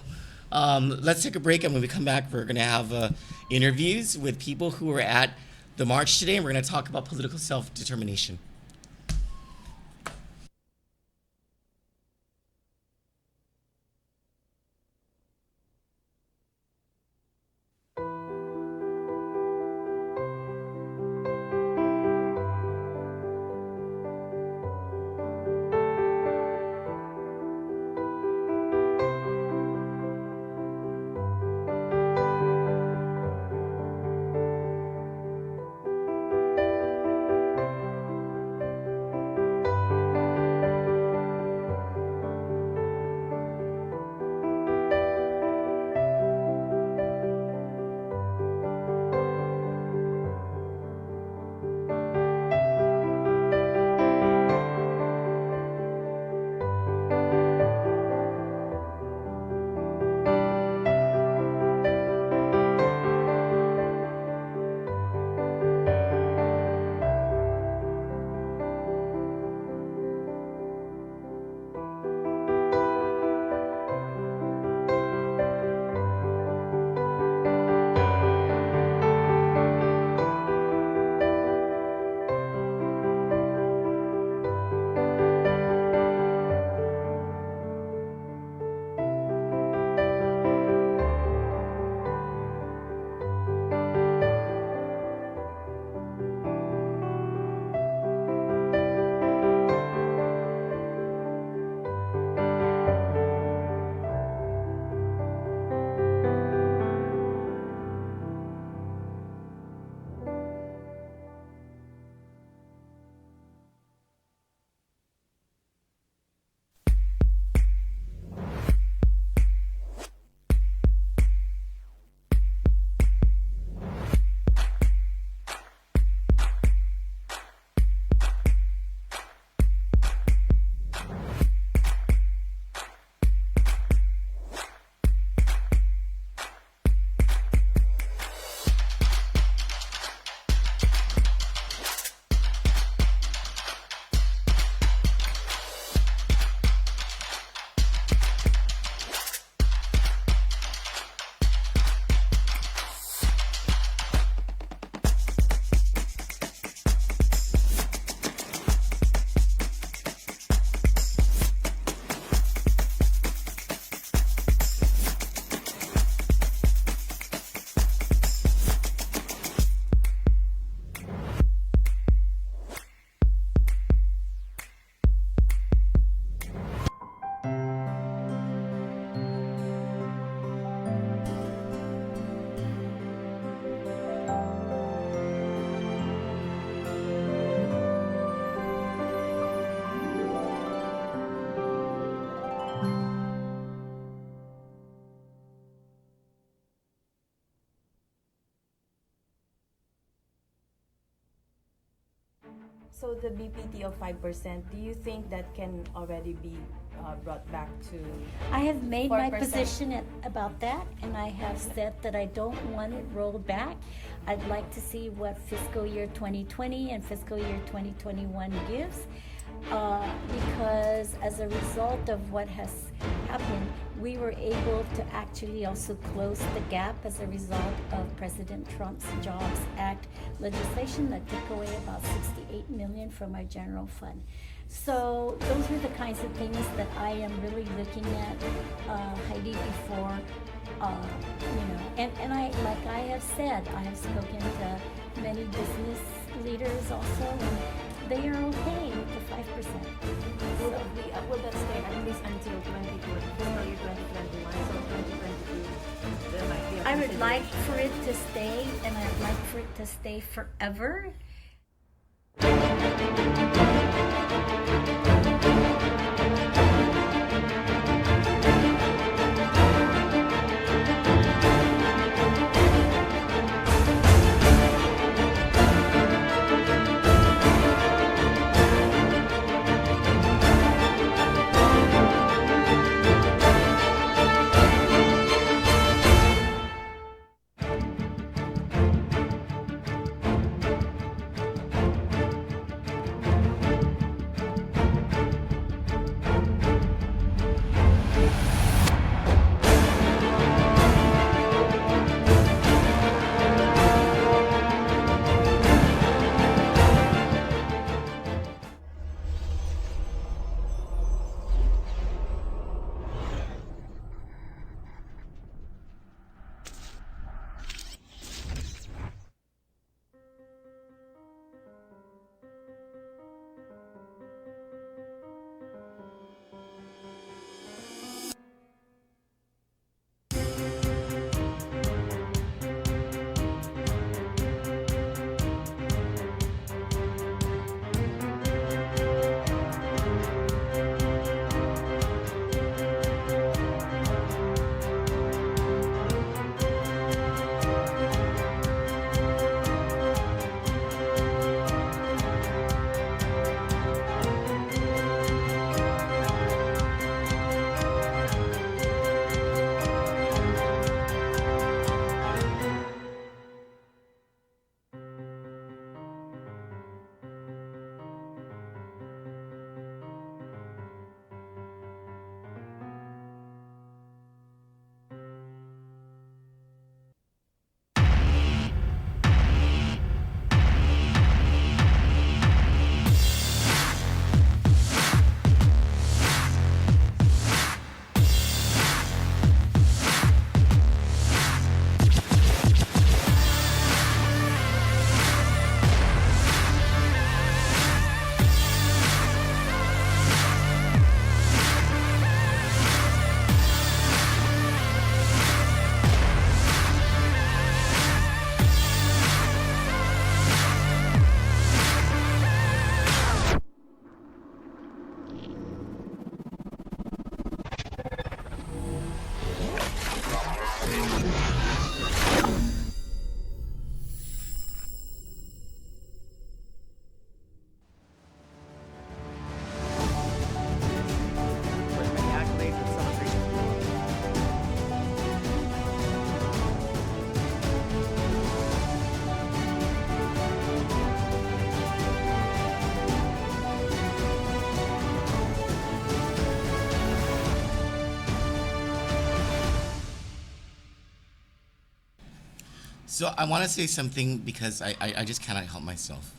Speaker 3: let's take a break, and when we come back, we're going to have interviews with people who were at the march today, and we're going to talk about political self-determination.
Speaker 1: So the BPT of 5%, do you think that can already be brought back to?
Speaker 2: I have made my
Speaker 1: 4%?
Speaker 2: position about that, and I have said that I don't want it rolled back. I'd like to see what fiscal year 2020 and fiscal year 2021 gives, because as a result of what has happened, we were able to actually also close the gap as a result of President Trump's Jobs Act legislation that took away about $68 million from our general fund. So those are the kinds of things that I am really looking at, Heidi, before, and like I have said, I have spoken to many business leaders also, and they are okay with the 5%.
Speaker 1: Will that stay at least until 2021, so 2022, there might be a
Speaker 2: I would like
Speaker 1: consideration.
Speaker 2: for it to stay, and I'd like for it to stay forever.
Speaker 10: With many accolades and celebrations.
Speaker 3: So I want to say something because I just cannot help myself.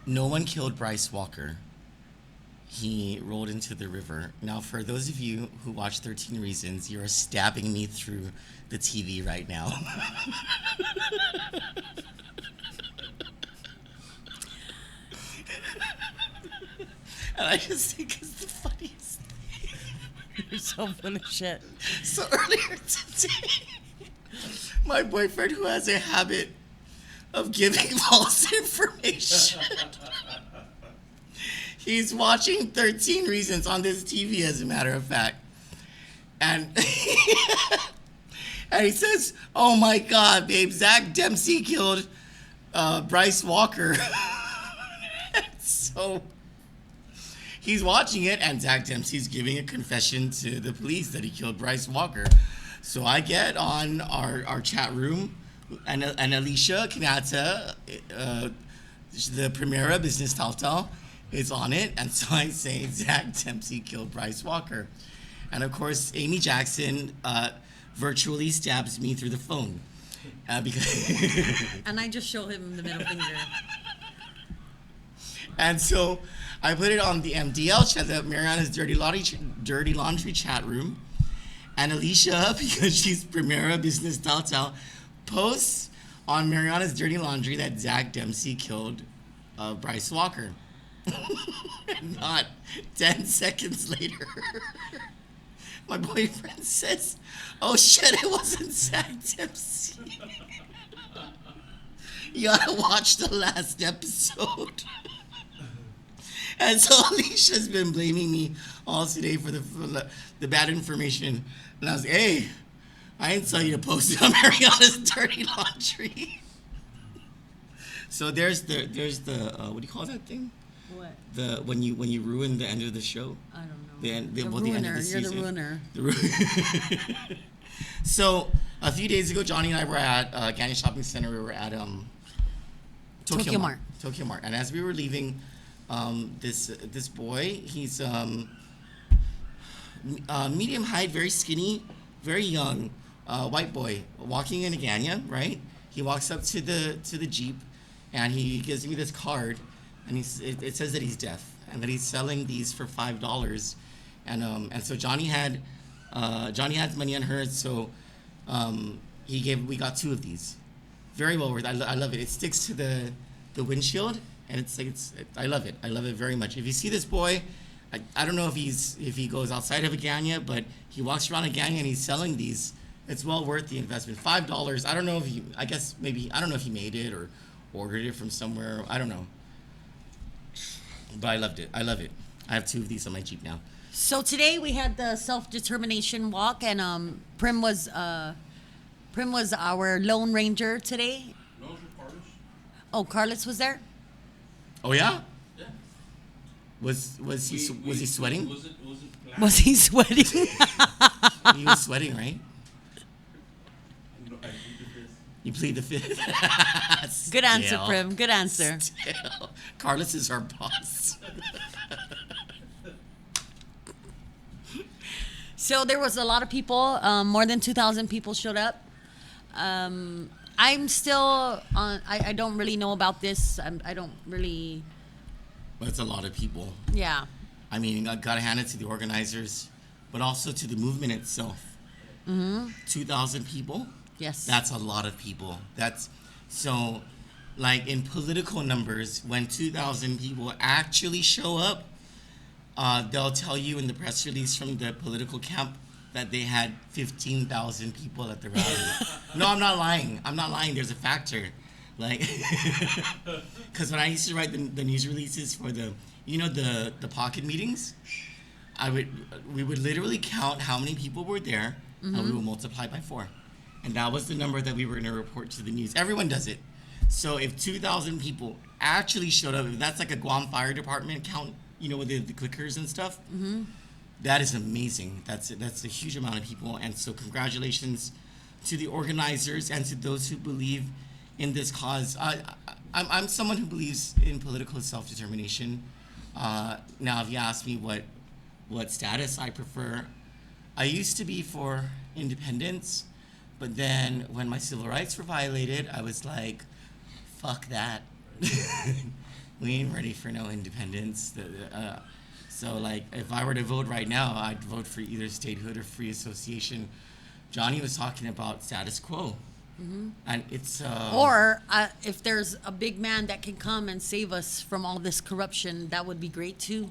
Speaker 3: No one killed Bryce Walker. He rolled into the river. Now, for those of you who watch 13 Reasons, you're stabbing me through the TV right now. And I just think it's the funniest thing.
Speaker 4: You're so full of shit.
Speaker 3: So earlier today, my boyfriend, who has a habit of giving false information, he's watching 13 Reasons on this TV, as a matter of fact. And, and he says, "Oh my God, babe, Zach Dempsey killed Bryce Walker." So he's watching it, and Zach Dempsey's giving a confession to the police that he killed Bryce Walker. So I get on our chat room, and Alicia Kanata, the Primera Business Taltal, is on it, and so I say Zach Dempsey killed Bryce Walker. And of course, Amy Jackson virtually stabs me through the phone. Because
Speaker 4: And I just show him the middle finger.
Speaker 3: And so I put it on the MDL chat, the Mariana's Dirty Laundry chat room. And Alicia, because she's Primera Business Tal, posts on Mariana's Dirty Laundry that Zach Dempsey killed Bryce Walker. And not 10 seconds later, my boyfriend says, "Oh shit, it wasn't Zach Dempsey." You gotta watch the last episode. And so Alicia's been blaming me all today for the bad information. And I was like, hey, I didn't tell you to post it on Mariana's Dirty Laundry. So there's the what do you call that thing?
Speaker 4: What?
Speaker 3: When you ruin the end of the show.
Speaker 4: I don't know.
Speaker 3: The end of
Speaker 4: ruiner.
Speaker 3: the season.
Speaker 4: You're the ruiner.
Speaker 3: So a few days ago, Johnny and I were at Ganya Shopping Center. We were at Tokyo Mart. Tokyo Mart. And as we were leaving, this boy, he's medium height, very skinny, very young, white boy, walking in a Ganya, right? He walks up to the Jeep, and he gives me this card, and it says that he's deaf and that he's selling these for $5. And so Johnny had money on her, so we got 2 of these. Very well worth. I love it. It sticks to the windshield, and I love it. I love it very much. If you see this boy, I don't know if he goes outside of a Ganya, but he walks around a Ganya and he's selling these. It's well worth the investment. $5. I don't know if I don't know if he made it or ordered it from somewhere. I don't know. But I loved it. I love it. I have 2 of these on my Jeep now.
Speaker 4: So today we had the self-determination walk, and Prim was our Lone Ranger today.
Speaker 11: No, Carlos.
Speaker 4: Oh, Carlos was there?
Speaker 3: Oh yeah?
Speaker 11: Yeah.
Speaker 3: Was he sweating?
Speaker 4: Was he sweating?
Speaker 3: He was sweating, right?
Speaker 11: No, I plead the fifth.
Speaker 3: You plead the fifth.
Speaker 4: Good answer,
Speaker 3: Still.
Speaker 4: Prim. Good answer.
Speaker 3: Still. Carlos is our boss.
Speaker 4: So there was a lot of people. More than 2,000 people showed up. I'm still on. I don't really know about this. I don't really.
Speaker 3: That's a lot of people.
Speaker 4: Yeah.
Speaker 3: I mean, I gotta hand it to the organizers, but also to the movement itself. 2,000 people.
Speaker 4: Yes.
Speaker 3: That's a lot of people. That's so, like in political numbers, when 2,000 people actually show up, they'll tell you in the press release from the political camp that they had 15,000 people at the rally. No, I'm not lying. There's a factor. Like, because when I used to write the news releases for the pocket meetings, we would literally count how many people were there, and we would multiply by 4. And that was the number that we were going to report to the news. Everyone does it. So if 2,000 people actually showed up, if that's like a Guam Fire Department count, with the clickers and stuff, that is amazing. That's a huge amount of people. And so congratulations to the organizers and to those who believe in this cause. I'm someone who believes in political self-determination. Now, if you ask me what status I prefer, I used to be for independence, but then when my civil rights were violated, I was like, fuck that. We ain't ready for no independence. So, like, if I were to vote right now, I'd vote for either statehood or free association. Johnny was talking about status quo. And it's...
Speaker 4: Or if there's a big man that can come and save us from all this corruption, that would be great, too.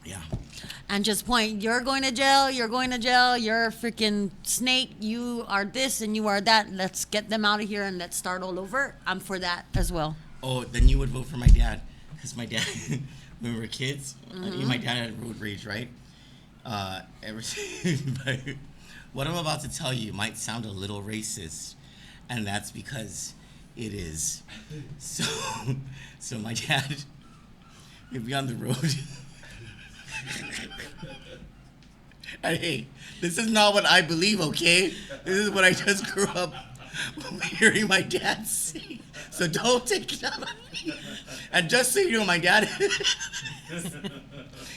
Speaker 3: Yeah.
Speaker 4: And just point, you're going to jail, you're a freaking snake, you are this and you are that. Let's get them out of here and let's start all over. I'm for that as well.
Speaker 3: Oh, then you would vote for my dad. Because my dad, when we were kids, my dad had road rage, right? But what I'm about to tell you might sound a little racist, and that's because it is. So my dad would be on the road. And hey, this is not what I believe, okay? This is what I just grew up hearing my dad say. So don't take it out of me. And just so you know, my dad,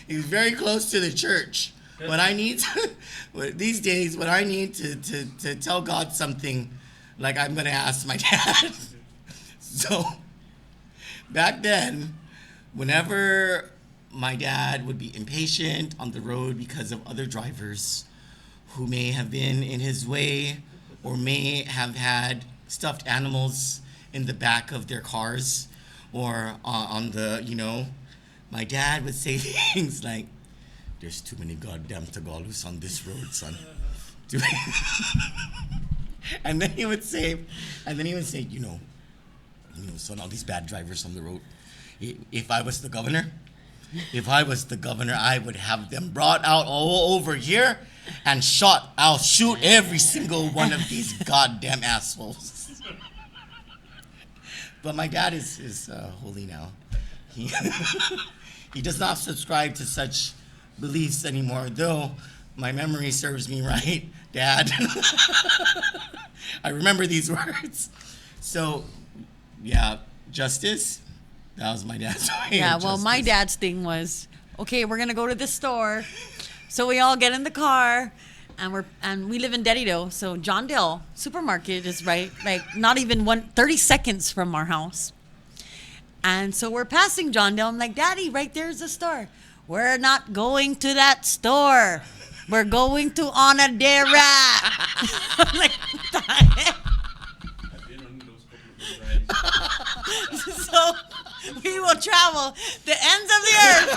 Speaker 3: he's very close to the church. When I need to, these days, when I need to tell God something, like I'm going to ask my dad. So back then, whenever my dad would be impatient on the road because of other drivers who may have been in his way or may have had stuffed animals in the back of their cars or on the, my dad would say things like, there's too many goddamn Tagalos on this road, son. And then he would say, son, all these bad drivers on the road. If I was the governor, I would have them brought out all over here and shot. I'll shoot every single one of these goddamn assholes. But my dad is holy now. He does not subscribe to such beliefs anymore, though my memory serves me right, Dad. I remember these words. So, yeah, justice. That was my dad's way.
Speaker 4: Yeah,
Speaker 3: of
Speaker 4: well, my
Speaker 3: justice.
Speaker 4: dad's thing was, okay, we're gonna go to the store. So we all get in the car, and we live in Derrida, so John Dale supermarket is right, like not even 30 seconds from our house. And so we're passing John Dale. I'm like, Daddy, right there's the store. We're not going to that store. We're going to Onadera. I'm like, what the heck?
Speaker 11: I've been on those couple of those rides.
Speaker 4: So we will travel the ends of the earth.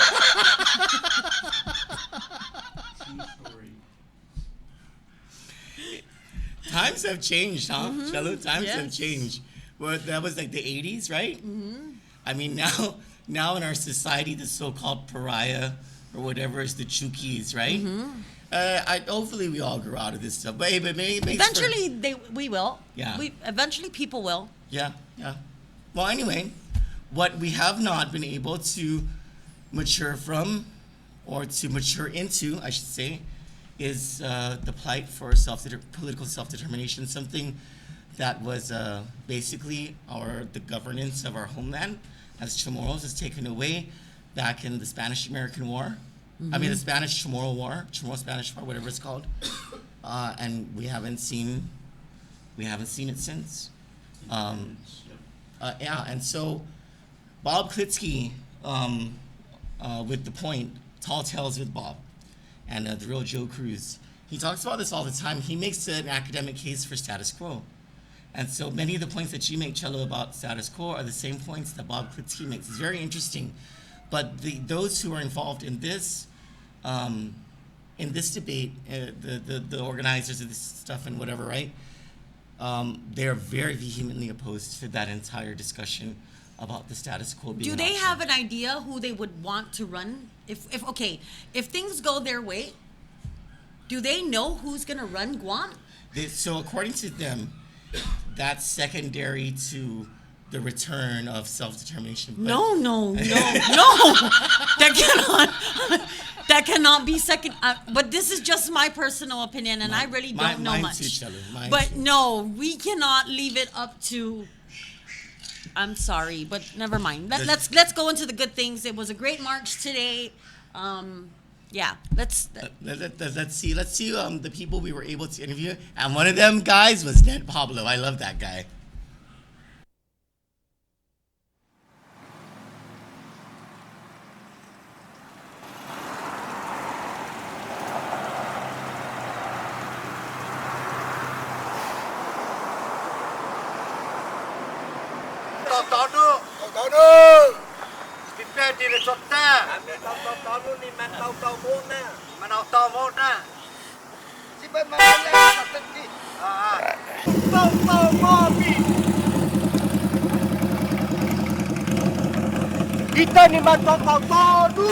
Speaker 11: True story.
Speaker 3: Times have changed, huh? Shallow, times have
Speaker 4: Yes.
Speaker 3: changed. Well, that was like the 80s, right? I mean, now in our society, the so-called pariah or whatever is the chukis, right? Hopefully we all grow out of this stuff. But, hey, but maybe it makes for-
Speaker 4: Eventually, we will.
Speaker 3: Yeah.
Speaker 4: Eventually, people will.
Speaker 3: Yeah. Well, anyway, what we have not been able to mature from, or to mature into, I should say, is the plight for political self-determination, something that was basically the governance of our homeland as Chamorros is taken away back in the Spanish-American War. I mean, the Spanish-Chamorro War, Chamorro-Spanish War, whatever it's called. And we haven't seen it since. And so Bob Klitsky, with The Point, Tall Tales with Bob, and the real Joe Cruz, he talks about this all the time. He makes an academic case for status quo. And so many of the points that you make, Cello, about status quo are the same points that Bob Klitsky makes. It's very interesting. But those who are involved in this debate, the organizers of this stuff and whatever, right? They're very vehemently opposed to that entire discussion about the status quo being
Speaker 4: Do
Speaker 3: an
Speaker 4: they
Speaker 3: option.
Speaker 4: have an idea who they would want to run? If things go their way, do they know who's gonna run Guam?
Speaker 3: So according to them, that's secondary to the return of self-determination. But
Speaker 4: No. That cannot be second. But this is just my personal opinion, and I really don't know
Speaker 3: mine
Speaker 4: much.
Speaker 3: too, Cello, mine
Speaker 4: But
Speaker 3: too.
Speaker 4: no, we cannot leave it up to. I'm sorry, but never mind. Let's go into the good things. It was a great march today. Let's.
Speaker 3: Let's see the people we were able to interview, and one of them guys was Ned Pablo. I love that guy.
Speaker 10: Kita ni mantap todo.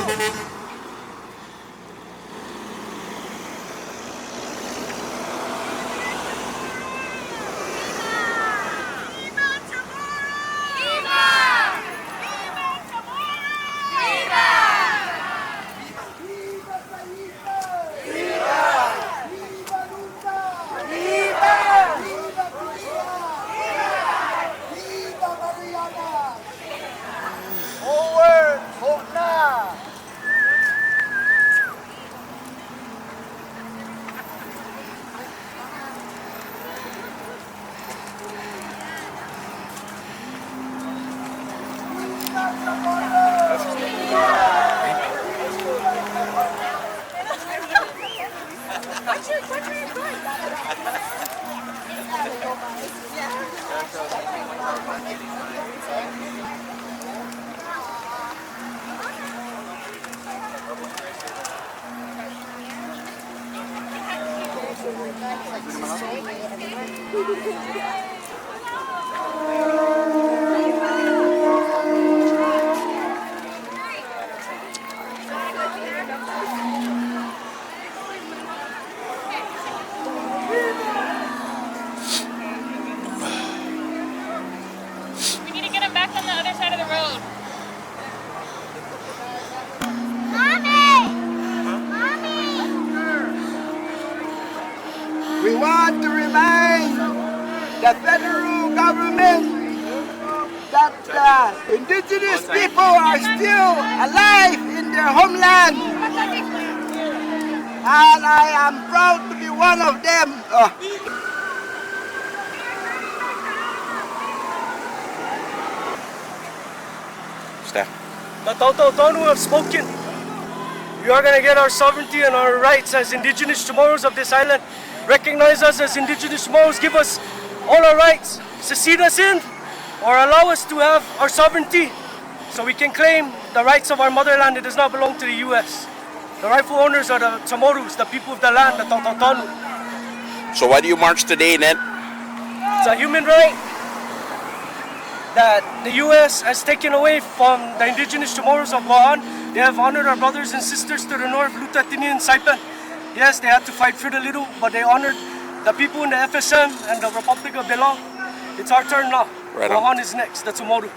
Speaker 12: We need to get him back on the other side of the road.
Speaker 10: We want to remind the federal government that indigenous people are still alive in their homeland. And I am proud to be one of them.
Speaker 9: The Tautau have spoken. We are going to get our sovereignty and our rights as indigenous tomorrows of this island. Recognize us as indigenous tomorrows. Give us all our rights. Secede us in or allow us to have our sovereignty so we can claim the rights of our motherland. It does not belong to the U.S. The rightful owners are the Chamorros, the people of the land, the Tautau.
Speaker 13: So why do you march today, Ned?
Speaker 9: It's a human right that the U.S. has taken away from the indigenous Chamorros of Guam. They have honored our brothers and sisters to the north, Lutatini and Saipan. Yes, they had to fight for the little, but they honored the people in the FSM and the Republic of Belong. It's our turn now.
Speaker 13: Right on.
Speaker 9: Guam is next. That's Umoru.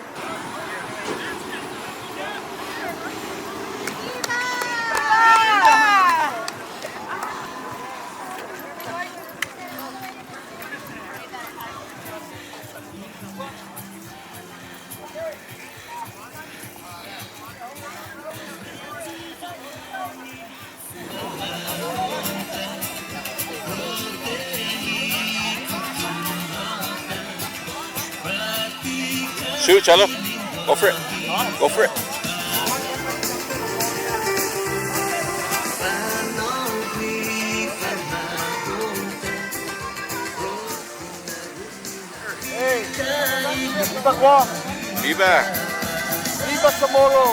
Speaker 13: Shoot, Chalo. Go for it. Go for it.
Speaker 10: Viva Guam!
Speaker 13: Viva.
Speaker 10: Viva Chamorro!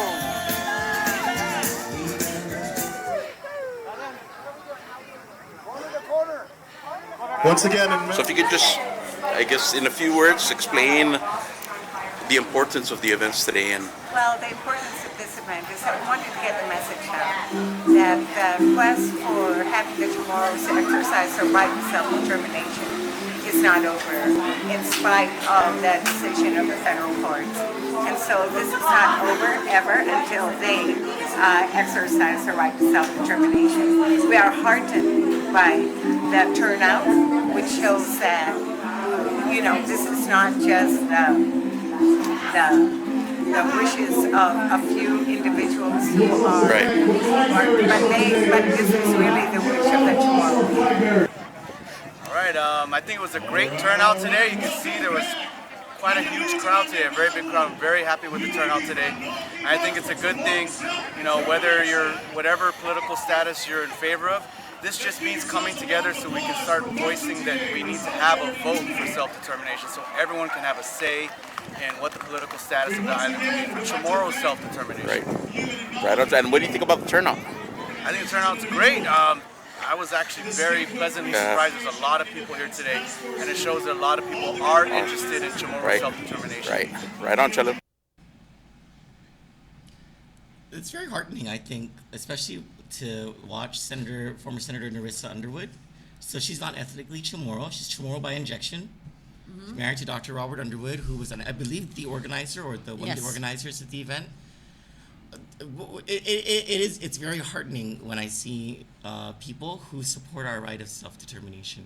Speaker 8: Once again,
Speaker 13: So if you could just, I guess, in a few words, explain the importance of the events today and
Speaker 14: Well, the importance of this event is that we wanted to get the message out that the quest for having the Chamorros exercise their right to self-determination is not over, in spite of the decision of the federal courts. And so this is not over ever until they exercise their right to self-determination. We are heartened by that turnout, which shows that, you know, this is not just the wishes of a few individuals who are, but this is really the wish of the Chamorro.
Speaker 15: All right, I think it was a great turnout today. You can see there was quite a huge crowd today, a very big crowd. I'm very happy with the turnout today. I think it's a good thing, you know, whether you're whatever political status you're in favor of. This just means coming together so we can start voicing that we need to have a vote for self-determination so everyone can have a say in what the political status of the island can be for Chamorro self-determination.
Speaker 13: right on. And what do you think about the turnout?
Speaker 15: I think the turnout's great. I was actually very pleasantly surprised. There's a lot of people here today, and it shows that a lot of people are interested in Chamorro self-determination.
Speaker 13: Right on, Chalo.
Speaker 3: It's very heartening, I think, especially to watch former Senator Narissa Underwood. So she's not ethnically Chamorro. She's Chamorro by injection. She's married to Dr. Robert Underwood, who was, I believe, the organizer or one of the organizers at the event. It's very heartening when I see people who support our right of self-determination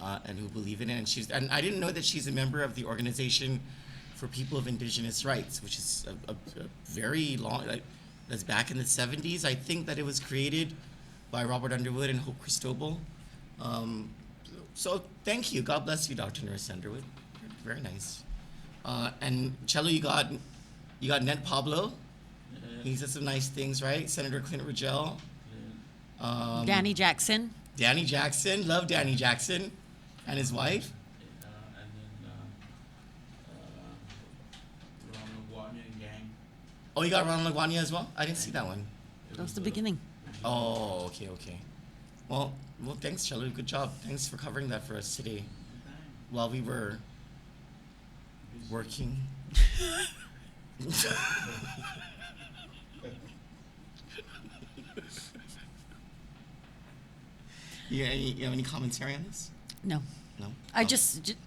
Speaker 3: and who believe in it. And I didn't know that she's a member of the Organization for People of Indigenous Rights, which is a very long. That's back in the 70s. I think that it was created by Robert Underwood and Hope Cristobal. So thank you. God bless you, Dr. Narissa Underwood. Very nice. And Cello, you got Ned Pablo. He said some nice things, right? Senator Clint Rogel.
Speaker 4: Danny Jackson.
Speaker 3: Danny Jackson. Love Danny Jackson. And his wife. Oh, you got Ronald Lagwania as well? I didn't see that one.
Speaker 4: That was the beginning.
Speaker 3: Oh, okay. Well, thanks, Chelo. Good job. Thanks for covering that for us today. While we were working. You have any commentary on this?
Speaker 4: No.
Speaker 3: No?
Speaker 4: I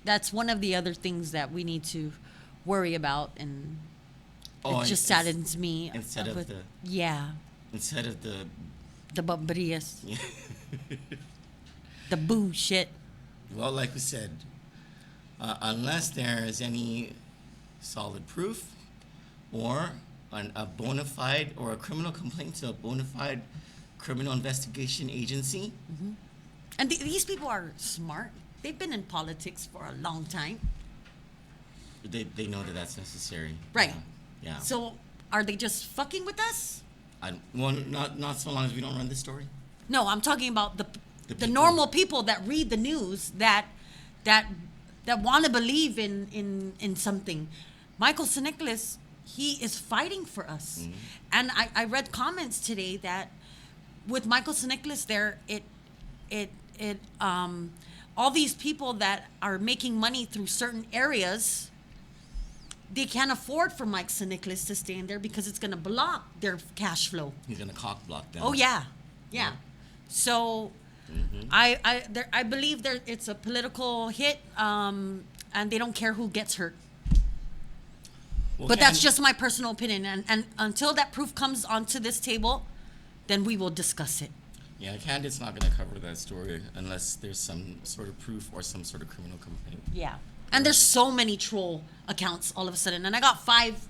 Speaker 4: that's one of the other things that we need to worry about, and it just saddens me.
Speaker 3: Instead of the
Speaker 4: bombrillas, the bullshit.
Speaker 3: Well, like we said, unless there is any solid proof or a bona fide or a criminal complaint to a bona fide criminal investigation agency.
Speaker 4: Mm-hmm. And these people are smart. They've been in politics for a long time.
Speaker 3: They know that that's necessary.
Speaker 4: Right.
Speaker 3: Yeah.
Speaker 4: So are they just fucking with us?
Speaker 3: Not so long as we don't run this story.
Speaker 4: No, I'm talking about the normal people that read the news that want to believe in something. Michael Sineklis, he is fighting for us. Mm-hmm. And I read comments today that with Michael Sineklis there, all these people that are making money through certain areas, they can't afford for Mike Sineklis to stay in there because it's going to block their cash flow.
Speaker 3: He's going to cock block them.
Speaker 4: Oh, yeah. So I believe it's a political hit, and they don't care who gets hurt. Well, but that's just my personal opinion. And until that proof comes onto this table, then we will discuss it.
Speaker 3: Yeah, Kandit's not going to cover that story unless there's some sort of proof or some sort of criminal complaint.
Speaker 4: Yeah. And there's so many troll accounts all of a sudden. And I got five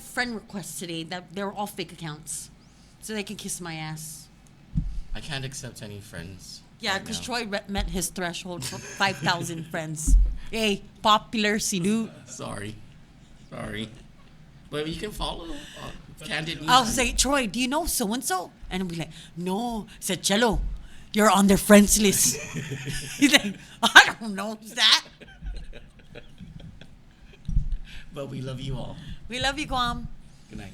Speaker 4: friend requests today that they're all fake accounts. So they can kiss my ass.
Speaker 3: I can't accept any friends.
Speaker 4: Yeah, because Troy met his threshold for 5,000 friends. Hey, popular Sidu.
Speaker 3: Sorry. But you can follow Kandit.
Speaker 4: I'll say, Troy, do you know so-and-so? And I'll be like, no. I said, Cello, you're on their friends list. He's like, I don't know who's that.
Speaker 3: But we love you all.
Speaker 4: We love you, Guam.
Speaker 3: Good night.